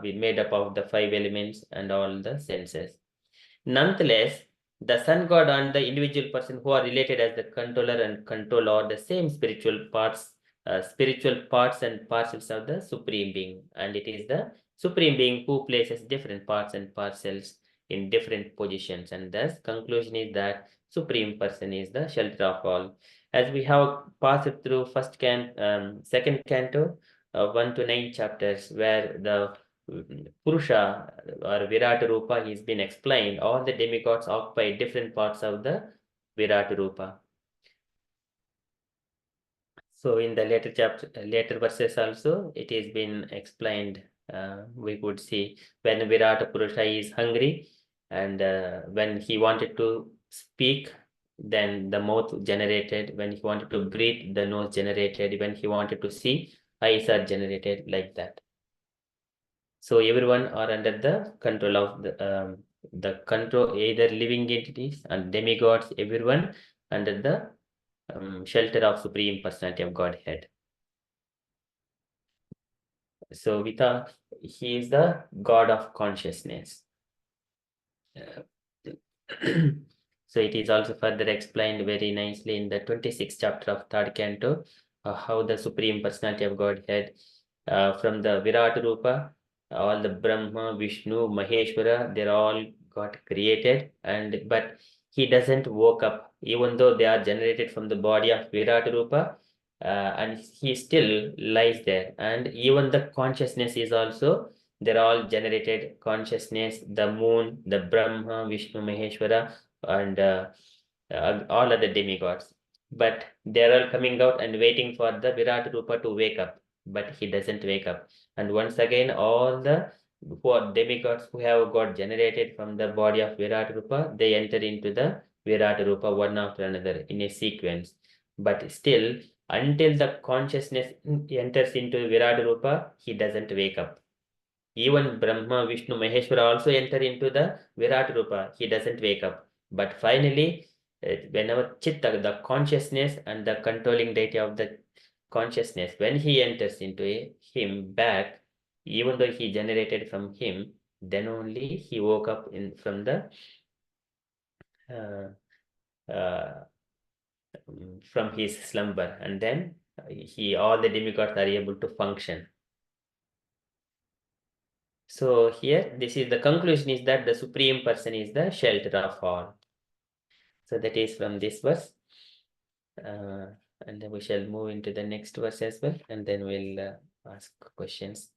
we made up of the 5 elements and all the senses. Nonetheless, the sun god and the individual person who are related as the controller and control are the same spiritual parts and parcels of the supreme being, and it is the supreme being who places different parts and parcels in different positions, and thus conclusion is that supreme person is the shelter of all. As we have passed through second canto, 1 to 9 chapters, where the Purusha or Virat Rupa has been explained, all the demigods occupy different parts of the Virat Rupa. So in the later verses also, it has been explained. We could see when Virat Purusha is hungry and when he wanted to speak, then the mouth generated. When he wanted to breathe, the nose generated. When he wanted to see, eyes are generated like that. So everyone are under the control of the control, either living entities and demigods, everyone under the shelter of Supreme Personality of Godhead. So he is the God of consciousness. So it is also further explained very nicely in the 26th chapter of third canto, how the Supreme Personality of Godhead, from the Virat Rupa, all the Brahma, Vishnu, Maheshwara, they're all got created, but he doesn't woke up, even though they are generated from the body of Virat Rupa, and he still lies there. And even the consciousness is also, they're all generated consciousness, the moon, the Brahma, Vishnu, Maheshwara, and all other demigods. But they're all coming out and waiting for the Virat Rupa to wake up, but he doesn't wake up. And once again, all the demigods who have got generated from the body of Virat Rupa, they enter into the Virat Rupa one after another in a sequence. But still, until the consciousness enters into Virat Rupa, he doesn't wake up. Even Brahma, Vishnu, Maheshwara also enter into the Virat Rupa. He doesn't wake up. But finally, whenever Chitta, the consciousness and the controlling deity of the consciousness, when he enters into him back, even though he generated from him, then only he woke up from the from his slumber, and then all the demigods are able to function. So here, this is the conclusion is that the Supreme Person is the shelter of all. So that is from this verse. And then we shall move into the next verse as well, and then we'll ask questions.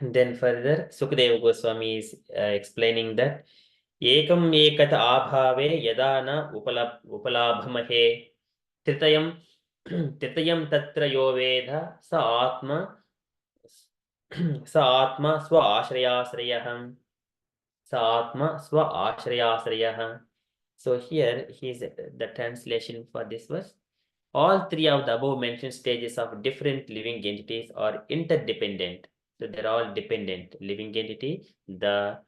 And then further, Sukadeva Goswami is explaining that Ekam ekat abhave yada na upalabhamahe tritayam tatra yo veda sa atma swa ashrayasrayaham sa atma swa ashrayasrayaham. So here is the translation for this verse. All three of the above mentioned stages of different living entities are interdependent. So they're all dependent. Living entity, the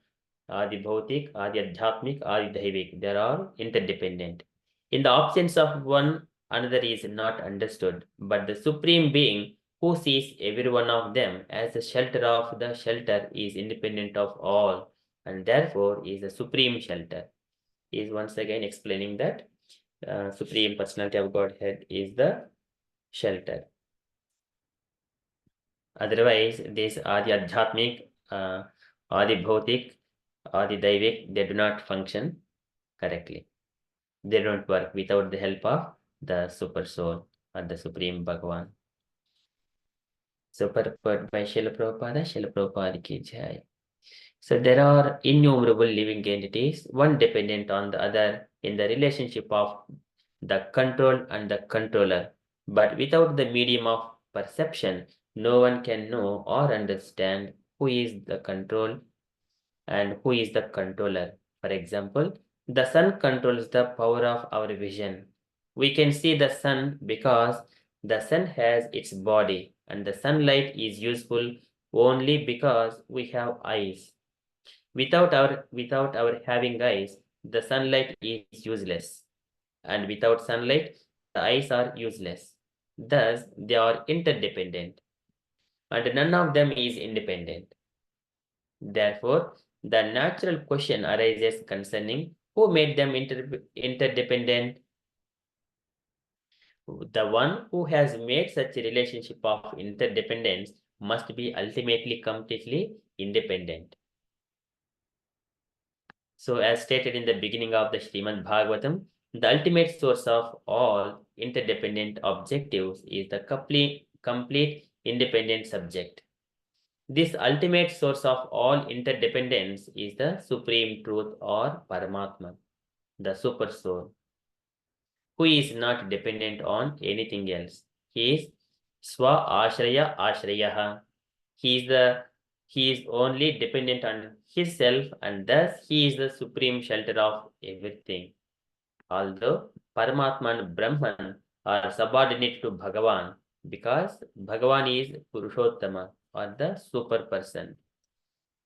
Adi Bhautik, Adi Adhyatmik, Adi Daivik, they're all interdependent. In the absence of one, another is not understood. But the Supreme Being who sees every one of them as the shelter of the shelter is independent of all, and therefore is the supreme shelter. He is once again explaining that Supreme Personality of Godhead is the shelter. Otherwise, this Adi Adhyatmik, Adi Bhautik, Adi Daivik, they do not function correctly. They don't work without the help of the Super Soul or the Supreme Bhagavan. So purport by Srila Prabhupada ki jai. So there are innumerable living entities, one dependent on the other in the relationship of the control and the controller. But without the medium of perception, no one can know or understand who is the control and who is the controller. For example, the sun controls the power of our vision. We can see the sun because the sun has its body, and the sunlight is useful only because we have eyes. Without our having eyes, the sunlight is useless, and without sunlight, the eyes are useless. Thus, they are interdependent, and none of them is independent. Therefore, the natural question arises concerning who made them interdependent. The one who has made such a relationship of interdependence must be ultimately completely independent. So as stated in the beginning of the Srimad Bhagavatam, the ultimate source of all interdependent objectives is the complete independent subject. This ultimate source of all interdependence is the Supreme Truth or Paramatma, the Super Soul, who is not dependent on anything else. He is Swa Ashraya Ashrayaha. He is only dependent on himself, and thus he is the supreme shelter of everything. Although Paramatma and Brahman are subordinate to Bhagavan, because Bhagavan is Purushottama or the super person.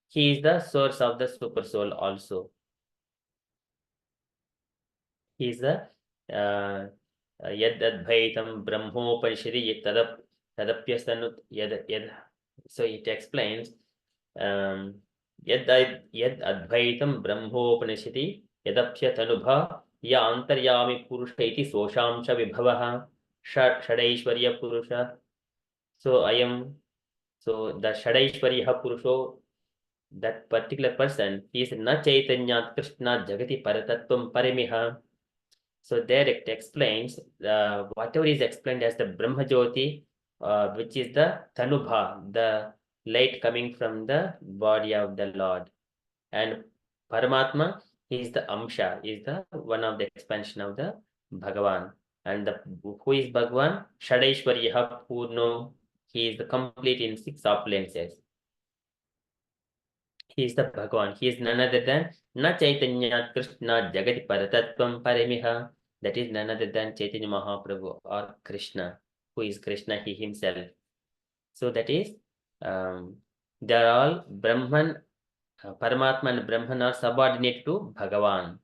He is the source of the super soul also. He is the Yad Advaitam Brahmopanishadi Tadapyastanu Yad. So it explains Yad Advaitam Brahmopanishadi Yadapyatanubha Ya Antaryami Purusha iti Soshamsha Vibhavaha Shadaishwarya Purusha. So the Shadaishwarya Purusho, that particular person, is na Chaitanya Krishna Jagati Paratatvam Parimiha. So there it explains whatever is explained as the Brahmajyoti, which is the Tanubha, the light coming from the body of the Lord. And Paramatma, he is the Amsha, is the one of the expansion of the Bhagavan. And who is Bhagavan? Shadaishwarya Purno. He is the complete in 6 opulences. He is the Bhagavan. He is none other than Na Chaitanya Krishna Jagati Paratatvam Paramiha. That is none other than Chaitanya Mahaprabhu or Krishna, who is Krishna, he himself. So that is, they are all Brahman, Paramatma and Brahman are subordinate to Bhagavan.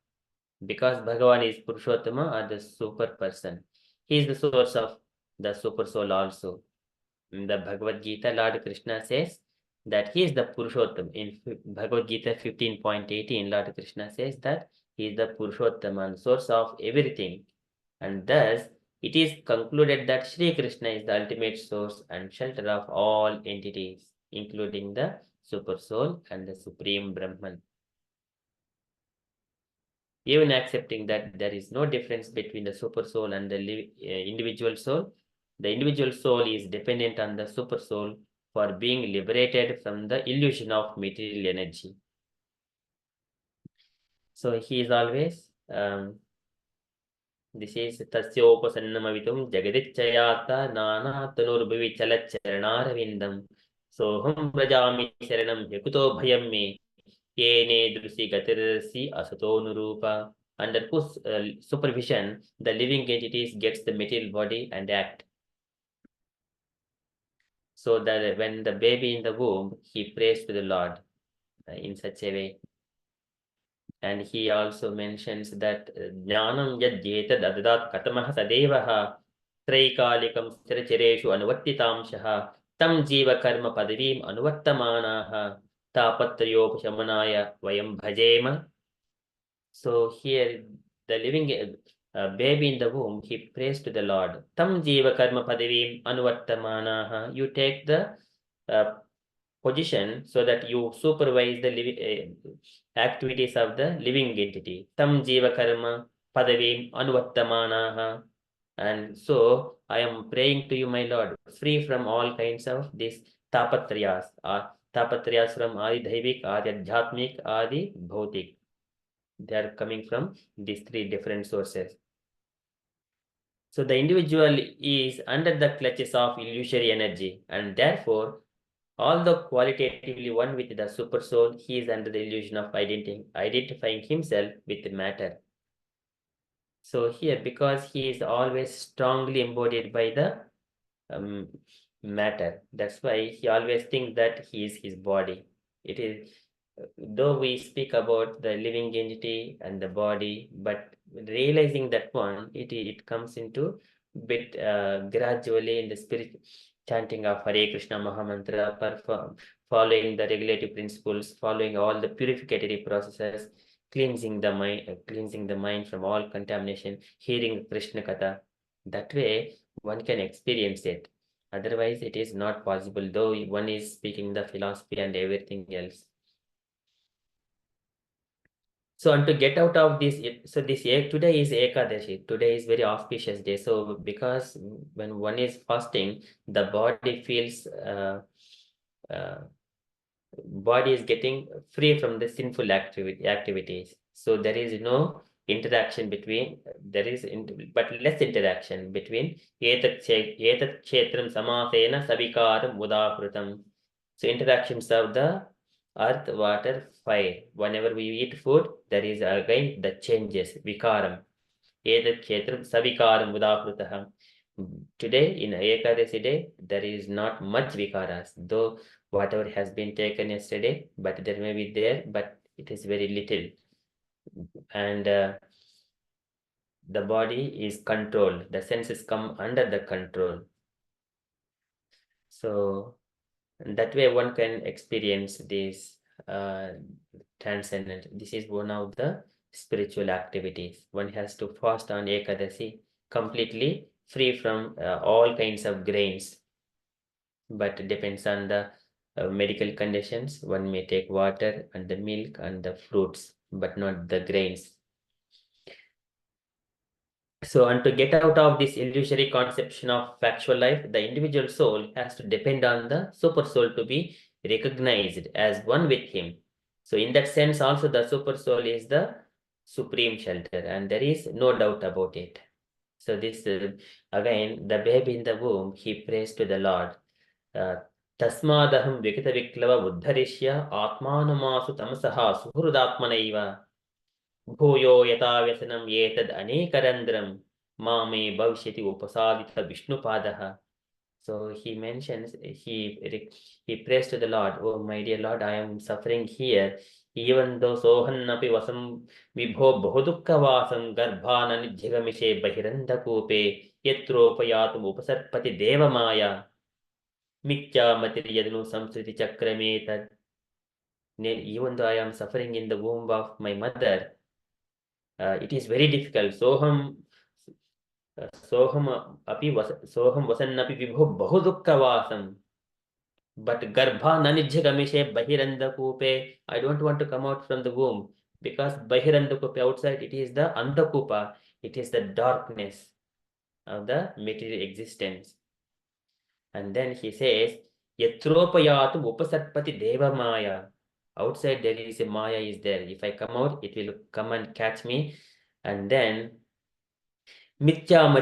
Because Bhagavan is Purushottama or the super person. He is the source of the super soul also. In the Bhagavad Gita, Lord Krishna says that he is the Purushottam. In Bhagavad Gita 15.18, Lord Krishna says that he is the Purushottam and source of everything. And thus, it is concluded that Sri Krishna is the ultimate source and shelter of all entities, including the Super Soul and the Supreme Brahman. Even accepting that there is no difference between the Super Soul and the individual soul, the individual soul is dependent on the Super Soul for being liberated from the illusion of material energy. So he is always, this is Tasyopasannamavitum Jagadichayata Nana Tanurbavi Chalacharanaravindam Soham Brajami Sharanam Yakuto Bhayam Me Yene Drusi Gatirasi Asato Nurupa. Under whose supervision, the living entities gets the material body and act. So that when the baby in the womb, he prays to the Lord in such a way. And he also mentions that Jnanam yad jetad adadat katamaha sadevaha traikalikam sthirachireshu anuvattitamshaha tam jiva karma padavim anuvattamanaha tapatrayopashamanaya vayam bhajema. So here the living baby in the womb, he prays to the Lord. Tam jiva karma padavim anuvattamanaha. You take the position so that you supervise the activities of the living entity. Tam jiva karma padavim anuvattamanaha. And so I am praying to you, my Lord, free from all kinds of these tapatrayas. Tapatrayas from Adi Dhaivik, Adi Adhyatmik, Adi Bhautik. They are coming from these 3 different sources. So the individual is under the clutches of illusory energy, and therefore, although qualitatively one with the super soul, he is under the illusion of identifying himself with the matter. So here, because he is always strongly embodied by the matter, that's why he always thinks that he is his body. It is, though we speak about the living entity and the body, but realizing that one, it comes into bit gradually in the spirit chanting of Hare Krishna Mahamantra, following the regulative principles, following all the purificatory processes, cleansing the mind from all contamination, hearing Krishna Katha. That way, one can experience it. Otherwise, it is not possible, though one is speaking the philosophy and everything else. So, and to get out of this, today is Ekadashi. Today is very auspicious day. So, because when one is fasting, the body feels, body is getting free from the sinful activities. So, there is no interaction between, but less interaction between etat kshetram samasena savikaram udakrutam. So, interactions of the earth, water, fire. Whenever we eat food, there is again the changes, vikaram. Etat kshetram savikaram udakrutam. Today, in Ekadasi day, there is not much vikaras, though whatever has been taken yesterday, but there may be there, but it is very little. And the body is controlled. The senses come under the control. So that way one can experience this transcendent. This is one of the spiritual activities. One has to fast on Ekadasi, completely free from all kinds of grains. But it depends on the medical conditions. One may take water and the milk and the fruits, but not the grains. So, and to get out of this illusory conception of factual life, the individual soul has to depend on the super soul to be recognized as one with him. So, in that sense, also the super soul is the supreme shelter, and there is no doubt about it. So, this again, the baby in the womb, he prays to the Lord. Tasmadaham vikita viklava uddharishya atmanumasu tamasaha suhrudatmanaiva. Bhuyo yata vyasanam yetad anekarandram mame bhavishyati upasadita vishnupadaha. So he mentions, he prays to the Lord, oh my dear Lord, I am suffering here, even though sohannapi vasam vibho bahudukka vasam garbhana nijjigamishe bahiranda kupe yatropayatum upasarpati deva maya mikya matiriyadnu samsriti chakrametad. Even though I am suffering in the womb of my mother, it is very difficult. Soham soham vasannapi vibho bahudukka but garbha nanijjagamishe bahiranda kupe. I don't want to come out from the womb because bahiranda kupe, outside it is the andakupa, it is the darkness of the material existence. And then he says, yatropayatum upasatpati deva maya. Outside there is a maya is there. If I come out, it will come and catch me. And then Mithya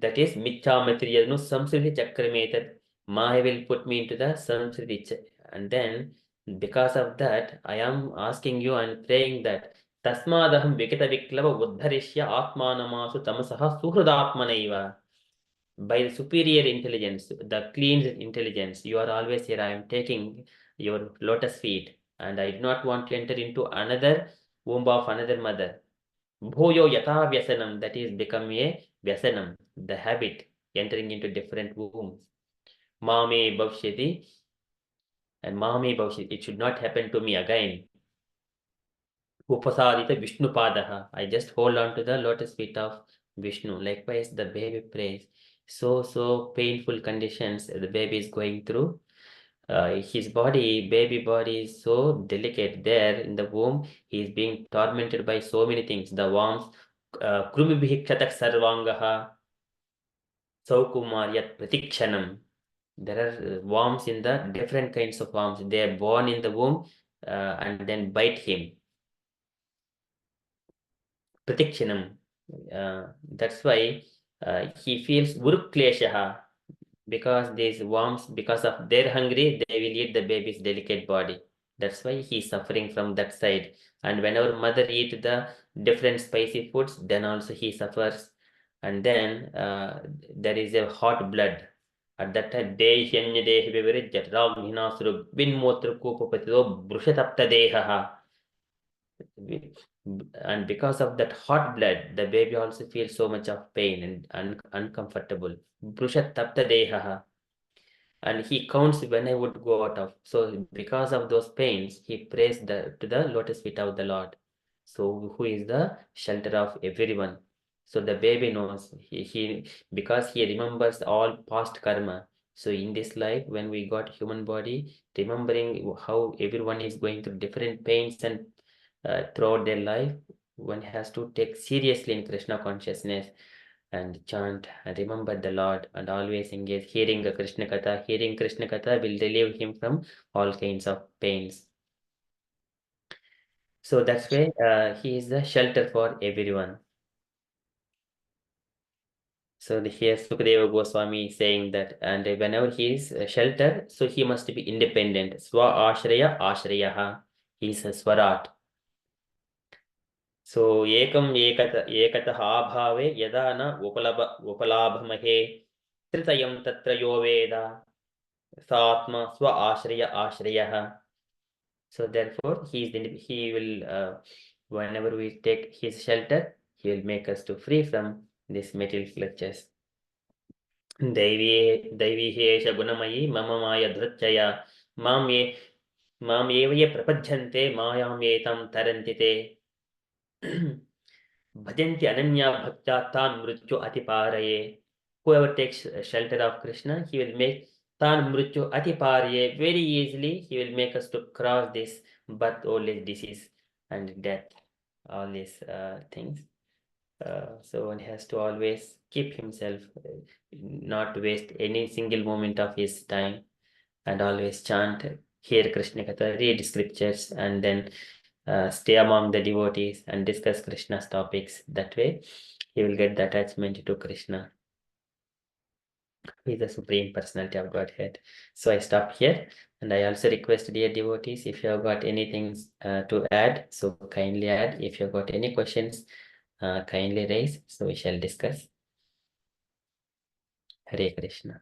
that is Mithya Matiriyadnu Samsriti Chakrametat. Maya will put me into the Samsriti. And then, because of that, I am asking you and praying that Tasmadaham Vikita Viklava Uddharishya Atmanamasu Tamasaha Suhrudatmanaiva. By the superior intelligence, the clean intelligence, you are always here. I am taking your lotus feet, and I do not want to enter into another womb of another mother. Bhuyo yata vyasanam, that is become a vyasanam, the habit, entering into different wombs. Mame bhavshyati, and mame bhavshyati, it should not happen to me again. Upasadita Vishnu padaha, I just hold on to the lotus feet of Vishnu. Likewise, the baby prays. So painful conditions the baby is going through. His body, baby body is so delicate there in the womb. He is being tormented by so many things. The worms, krumibhi kshatak sarvangaha, saukumaryat pratikshanam. There are worms in the different kinds of worms. They are born in the womb and then bite him. Pratikshanam. That's why he feels urukleshaha. Because these worms, because of their hungry, they will eat the baby's delicate body. That's why he's suffering from that side. And whenever mother eat the different spicy foods, then also he suffers. And then there is a hot blood. At that time, Dehya Dehi Vivarijat Ram Hinasuru Bin Motra Kupapatido Brushatapta Dehaha. And because of that hot blood, the baby also feels so much of pain and uncomfortable. Brushatapta Dehaha. And he counts when I would go out of. So because of those pains, he prays to the lotus feet of the Lord. So who is the shelter of everyone. So the baby knows he because he remembers all past karma. So in this life, when we got human body, remembering how everyone is going through different pains and throughout their life, one has to take seriously in Krishna consciousness and chant and remember the Lord and always engage hearing a Krishna Katha. Hearing Krishna Katha will relieve him from all kinds of pains. So that's why he is the shelter for everyone. So here Sukadeva Goswami is saying that, and whenever he is a shelter, so he must be independent. Swa ashraya ashrayaha. He is a swarat. So ekam ekatah abhave yada na upalabhamahe tritayam tatra yo veda Satma Swa Ashrayaha. So therefore he will whenever we take his shelter, He will make us to free from these material clutches. दैवी हेष गुणमयी मम माया धृच्छया माम ये प्रपद्यन्ते मायां एतं तरन्ति ते भजन्ति ananya bhakta tan mrityu atiparaye. Whoever takes shelter of Krishna, he will make tan mrityu atiparaye very easily. He will make us to cross this birth, old age, disease, and death, all these things. So one has to always keep himself, not waste any single moment of his time, and always chant, hear Krishna Katha, read scriptures, and then stay among the devotees and discuss Krishna's topics. That way, he will get the attachment to Krishna. He is the Supreme Personality of Godhead. So I stop here, and I also request dear devotees, if you have got anything to add, so kindly add. If you have got any questions, kindly raise, so we shall discuss. Hare Krishna.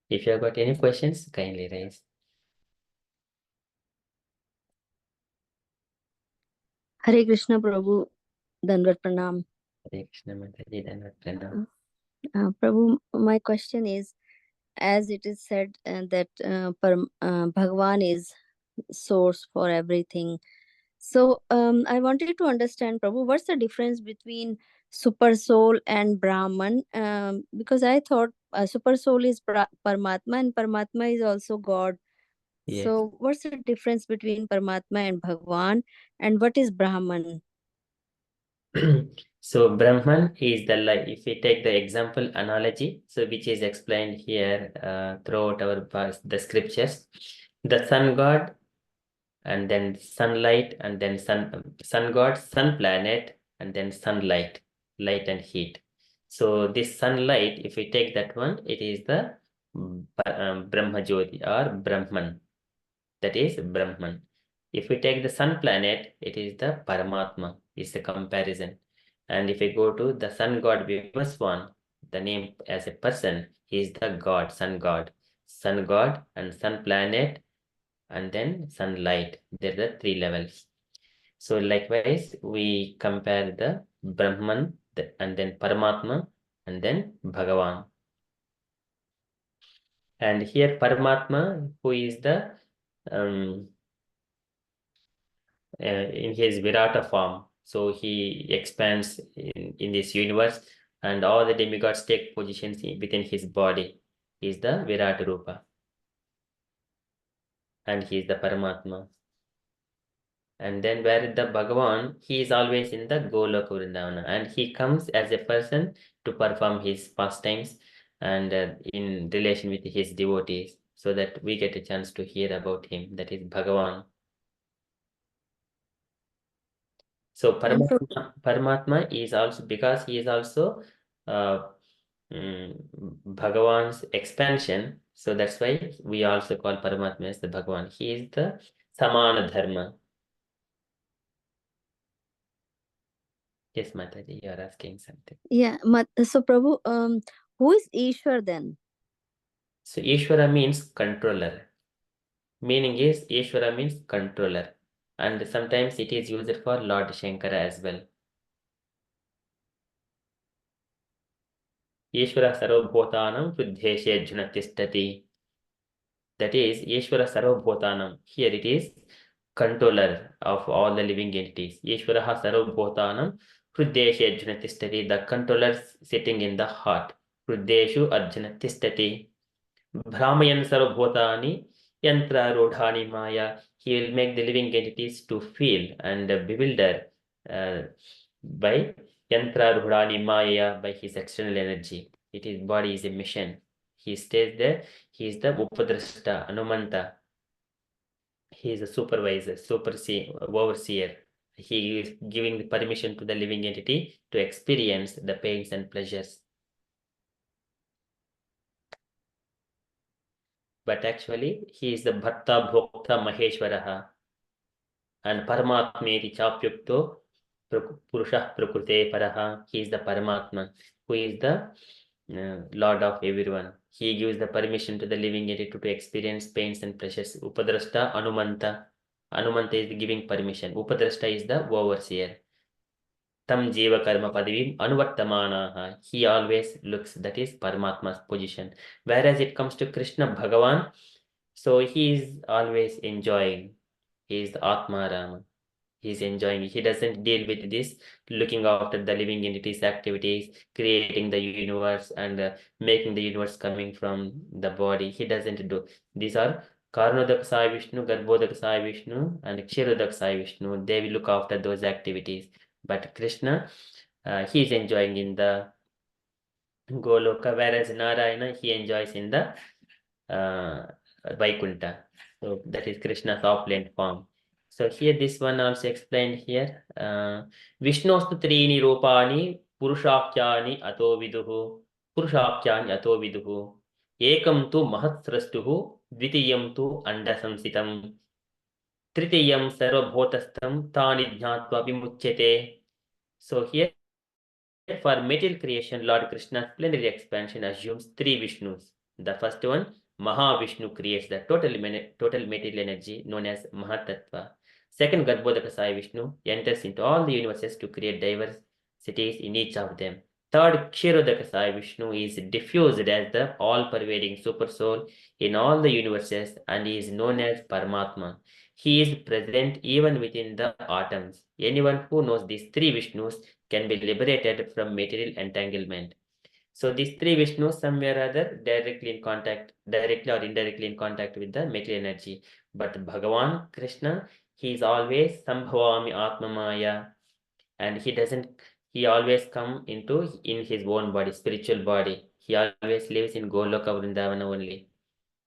If you have got any questions, kindly raise. Hare Krishna Prabhu, Dandavat Pranam. Hare Krishna Mataji, Dandavat Pranam. Prabhu, my question is, as it is said that Bhagavan is source for everything. So I wanted to understand, Prabhu, what's the difference between super soul and Brahman? Because I thought super soul is Paramatma and Paramatma is also God. Yes. So what's the difference between Paramatma and Bhagavan, and what is Brahman? So Brahman is the light. If we take the example analogy, so which is explained here throughout the scriptures, the sun god, and then sunlight, and then sun god, sun planet, and then sunlight, light and heat. So this sunlight, if we take that one, it is the Brahma Jyoti or Brahman. That is Brahman. If we take the sun planet, it is the Paramatma, is the comparison. And if we go to the sun god Vivaswan, the name as a person, he is the god, sun god. Sun god and sun planet, and then sunlight. There are the three levels. So likewise, we compare the Brahman and then Paramatma and then Bhagavan. And here Paramatma, who is the in his Virata form. So he expands in this universe, and all the demigods take positions within his body. He is the Virata Rupa. And he is the Paramatma. And then where the Bhagavan, he is always in the Goloka Vrindavana, and he comes as a person to perform his pastimes and in relation with his devotees, so that we get a chance to hear about him. That is Bhagavan. So Paramatma is also, because he is also Bhagavan's expansion. So that's why we also call Paramatma as the Bhagavan. He is the Samana Dharma. Yes, Mataji, you are asking something. Yeah, so Prabhu, who is Ishwar then? So Ishvara means controller. Meaning is Ishvara means controller. And sometimes it is used for Lord Shankara as well. Ishvara Sarvabhutanam Vruddheshe Junatistati. That is Ishvara Sarvabhutanam. Here it is controller of all the living entities. Ishvara Sarvabhutanam Vruddheshe Junatistati. The controller sitting in the heart. Vruddheshu Arjuna Tistati. Brahmayan Sarvabhutani Yantra Rodhani Maya. He will make the living entities to feel and bewilder by Yantra Rodhani Maya, by his external energy. His body is a mission. He stays there. He is the Upadrashta, Anumanta. He is a supervisor, overseer. He is giving the permission to the living entity to experience the pains and pleasures. But actually, he is the Bhatta Bhokta Maheshwaraha. And Paramatmeti Chapyukto Purusha Prakrute Paraha. He is the Paramatma, who is the Lord of everyone. He gives the permission to the living entity to experience pains and pressures. Upadrashta, Anumanta. Anumanta is giving permission. Upadrashta is the overseer. Tam jiva karma padivim anuvartamanaha. He always looks, that is Paramatma's position. Whereas it comes to Krishna Bhagavan, so he is always enjoying. He is the Atma Rama. He's enjoying. He doesn't deal with this, looking after the living entities' activities, creating the universe and making the universe coming from the body. He doesn't do. These are Karnodak Sai Vishnu, Garbhodak Sai Vishnu, and Kshirodak Sai Vishnu. They will look after those activities. But Krishna, he is enjoying in the Goloka, whereas Narayana, he enjoys in the Vaikuntha. So that is Krishna's opulent form. So here this one also explained here. Vishnostu trini rupani purushakyani ato viduhu. Purushakyani ato viduhu. Ekam tu mahatsrastuhu dvitiyam tu andasamsitam. Tritiyam sarvabhotastam tani jnatva vimuchyate. So here for material creation, Lord Krishna's plenary expansion assumes three Vishnus. The first one, Mahavishnu, creates the total material energy known as Mahatattva. Second, Garbhodaka Sai Vishnu enters into all the universes to create diversities in each of them. Third, Kshirodaka Sai Vishnu is diffused as the all-pervading super soul in all the universes and is known as Paramatma. He is present even within the atoms. Anyone who knows these three Vishnus can be liberated from material entanglement. So these three Vishnus somewhere or other directly or indirectly in contact with the material energy. But Bhagavan Krishna, he is always Sambhavami Atmamaya, and he always come in his own body, spiritual body. He always lives in Goloka Vrindavana only.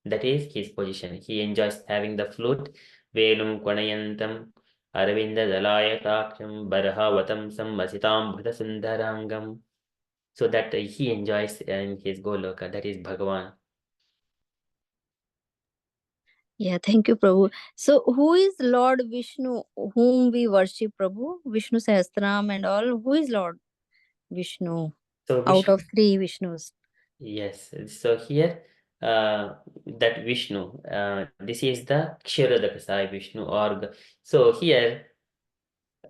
That is his position. He enjoys having the flute, Velum Kwanayantam, Aravinda Dalayakaksham, Barahavatam Samvasitam Bhuta Sundarangam. So that he enjoys in his Goloka, that is Bhagavan. Yeah, thank you, Prabhu. So, who is Lord Vishnu, whom we worship, Prabhu? Vishnu Sahasranam and all. Who is Lord Vishnu So out of three Vishnus? yes. So here, that Vishnu, this is the Kshirodaka Sai Vishnu. So here,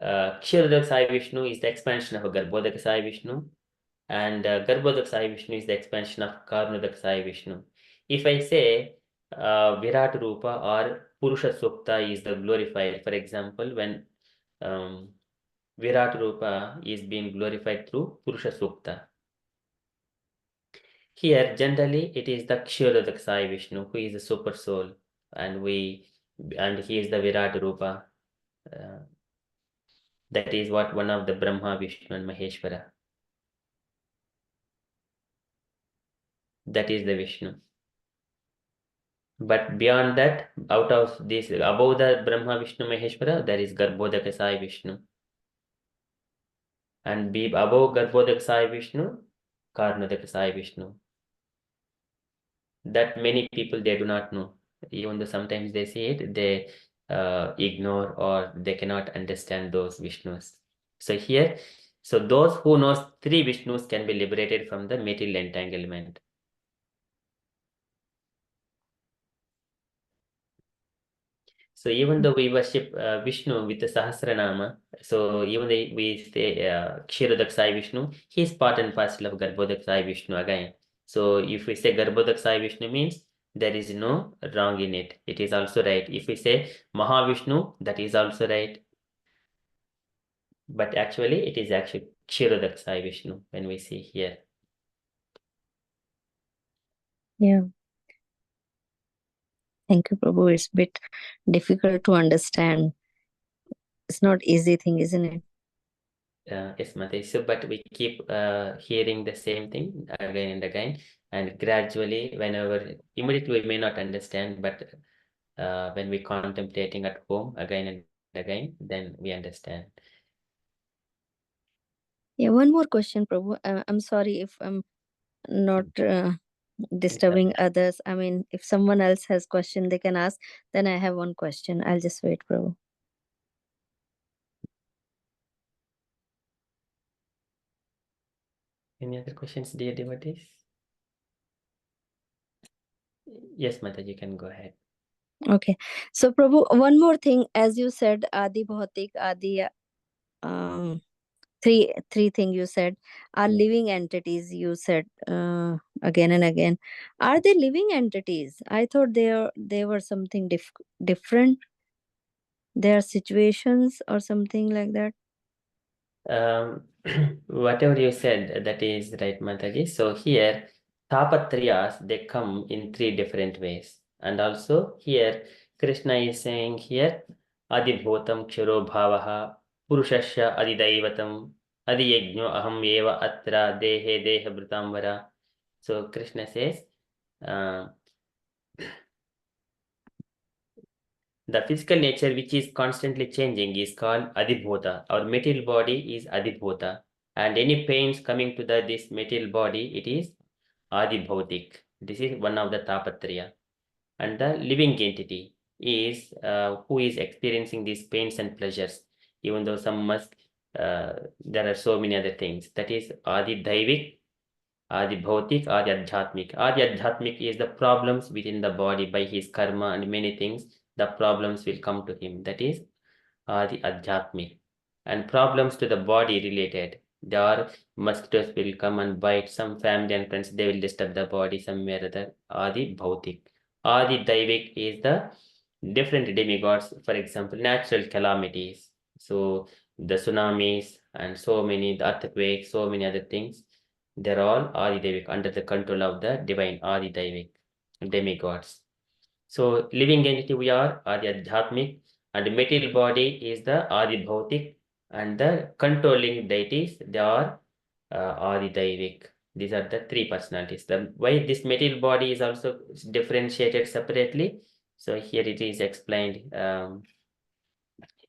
Kshirodaka Sai Vishnu is the expansion of Garbhodaka Sai Vishnu. And Garbhodak Sai Vishnu is the expansion of Karnodak Sai Vishnu. If I say Virat Rupa or Purusha Sukta is the glorified, for example, when Virat Rupa is being glorified through Purusha Sukta. Here, generally, it is the Kshirodak Sai Vishnu who is the super soul, and he is the Virat Rupa. That is what one of the Brahma, Vishnu, and Maheshwara. That is the Vishnu. But beyond that, out of this, above the Brahma, Vishnu, Maheshwara, there is Garbhodaka Sai Vishnu. And above Garbhodaka Sai Vishnu, Karnodaka Sai Vishnu. That many people, they do not know. Even though sometimes they see it, they ignore or they cannot understand those Vishnus. So here, those who knows three Vishnus can be liberated from the material entanglement. So even though we worship Vishnu with the Sahasranama, so even though we say Kshirodak Sai Vishnu, he is part and parcel of Garbhodak Sai Vishnu again. So if we say Garbhodak Sai Vishnu means there is no wrong in it. It is also right. If we say Mahavishnu, that is also right. But actually, it is actually Kshirodak Sai Vishnu when we see here. Yeah. Thank you, Prabhu. It's a bit difficult to understand. It's not easy thing, isn't it? Yes, Mate. So, but we keep hearing the same thing again and again, and gradually, immediately we may not understand, but when we contemplating at home again and again, then we understand. Yeah, one more question, Prabhu. I'm sorry if I'm not disturbing others. I mean, if someone else has question, they can ask. Then I have one question. I'll just wait, Prabhu. Any other questions, dear devotees? Yes, Mataji, you can go ahead. Okay. So Prabhu, one more thing, as you said, Adi Bhautik, Adi, three thing you said are Yeah. living entities, you said again and again. Are they living entities? I thought they were something different. They are situations or something like that. Whatever you said, that is right, Mataji. So here, Tapatriyas, they come in 3 different ways. And also here, Krishna is saying here, Adibhutam Kshiro Bhavaha, Purushasya Adidaivatam, Adiyajno Aham Eva Atra Dehe Deha Bhritambara. So Krishna says, the physical nature which is constantly changing is called Adibhuta. Our material body is Adibhuta. And any pains coming to this material body, it is Adibhautik. This is one of the Tapatriya. And the living entity is who is experiencing these pains and pleasures, even though there are so many other things. That is Adi Daivik, Adi Bhautik, Adi Adhyatmik. Adi Adhyatmik is the problems within the body by his karma and many things. The problems will come to him. That is Adi Adhyatmik. And problems to the body related. There are mosquitoes will come and bite some family and friends. They will disturb the body somewhere or other. Adi Bhautik. Adi Daivik is the different demigods. For example, natural calamities. So the tsunamis and so many, the earthquakes, so many other things. They're all Adidevik, under the control of the divine Adidevik demigods. So living entity we are Adi Adhyatmik, and material body is the Adi Bhautik, and the controlling deities they are Adidevik. These are the 3 personalities. Why this material body is also differentiated separately. So here it is explained in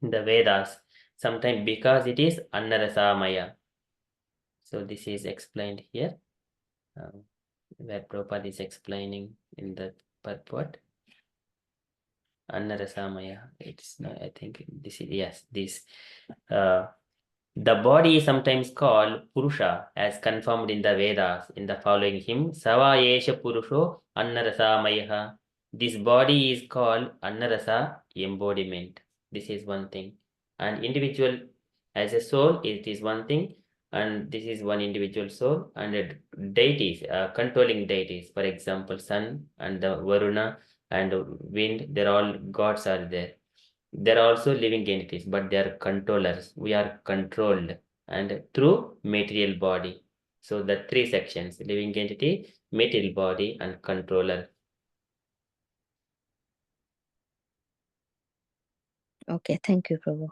the Vedas. Sometimes because it is Annarasamaya. So this is explained here. Where Prabhupada is explaining in the purport. Annarasamaya. It's not, I think this is, yes, this. The body is sometimes called Purusha as confirmed in the Vedas in the following hymn. Savayesha Purusho Annarasamayaha. This body is called Annarasa embodiment. This is one thing. And individual as a soul, it is one thing. And this is one individual soul. And deities, controlling deities, for example, sun and the Varuna and wind, they're all gods are there. They're also living entities, but they are controllers. We are controlled and through material body. So the 3 sections, living entity, material body, and controller. Okay, thank you, Prabhu.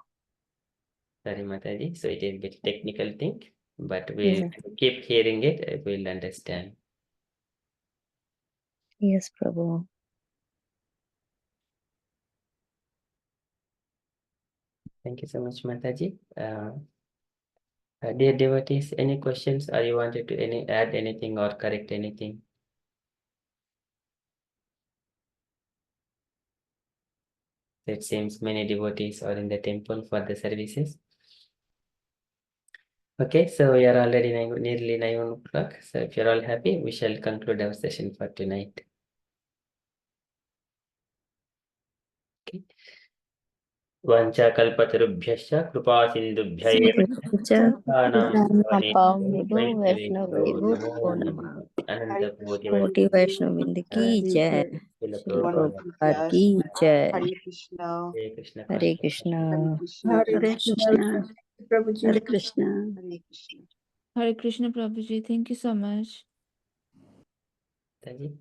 Sorry, Mataji. So it is a bit technical thing, but Yes, we'll keep hearing it, we'll understand. yes, Prabhu. Thank you so much, Mataji. Dear devotees, any questions or you wanted to add anything or correct anything? It seems many devotees are in the temple for the services. Okay, so we are already nearly 9 o'clock. So if you're all happy, we shall conclude our session for tonight. Okay. Vancha kalpatarubhyascha kripa sindubhya Ananta Koti Vaishnav ki jai. Srila Prabhupada ki jai. Krishna Hare Krishna. Hare Krishna. Prabhuji. Hare Krishna. Hare Krishna Prabhuji. Thank you so much. Thank you.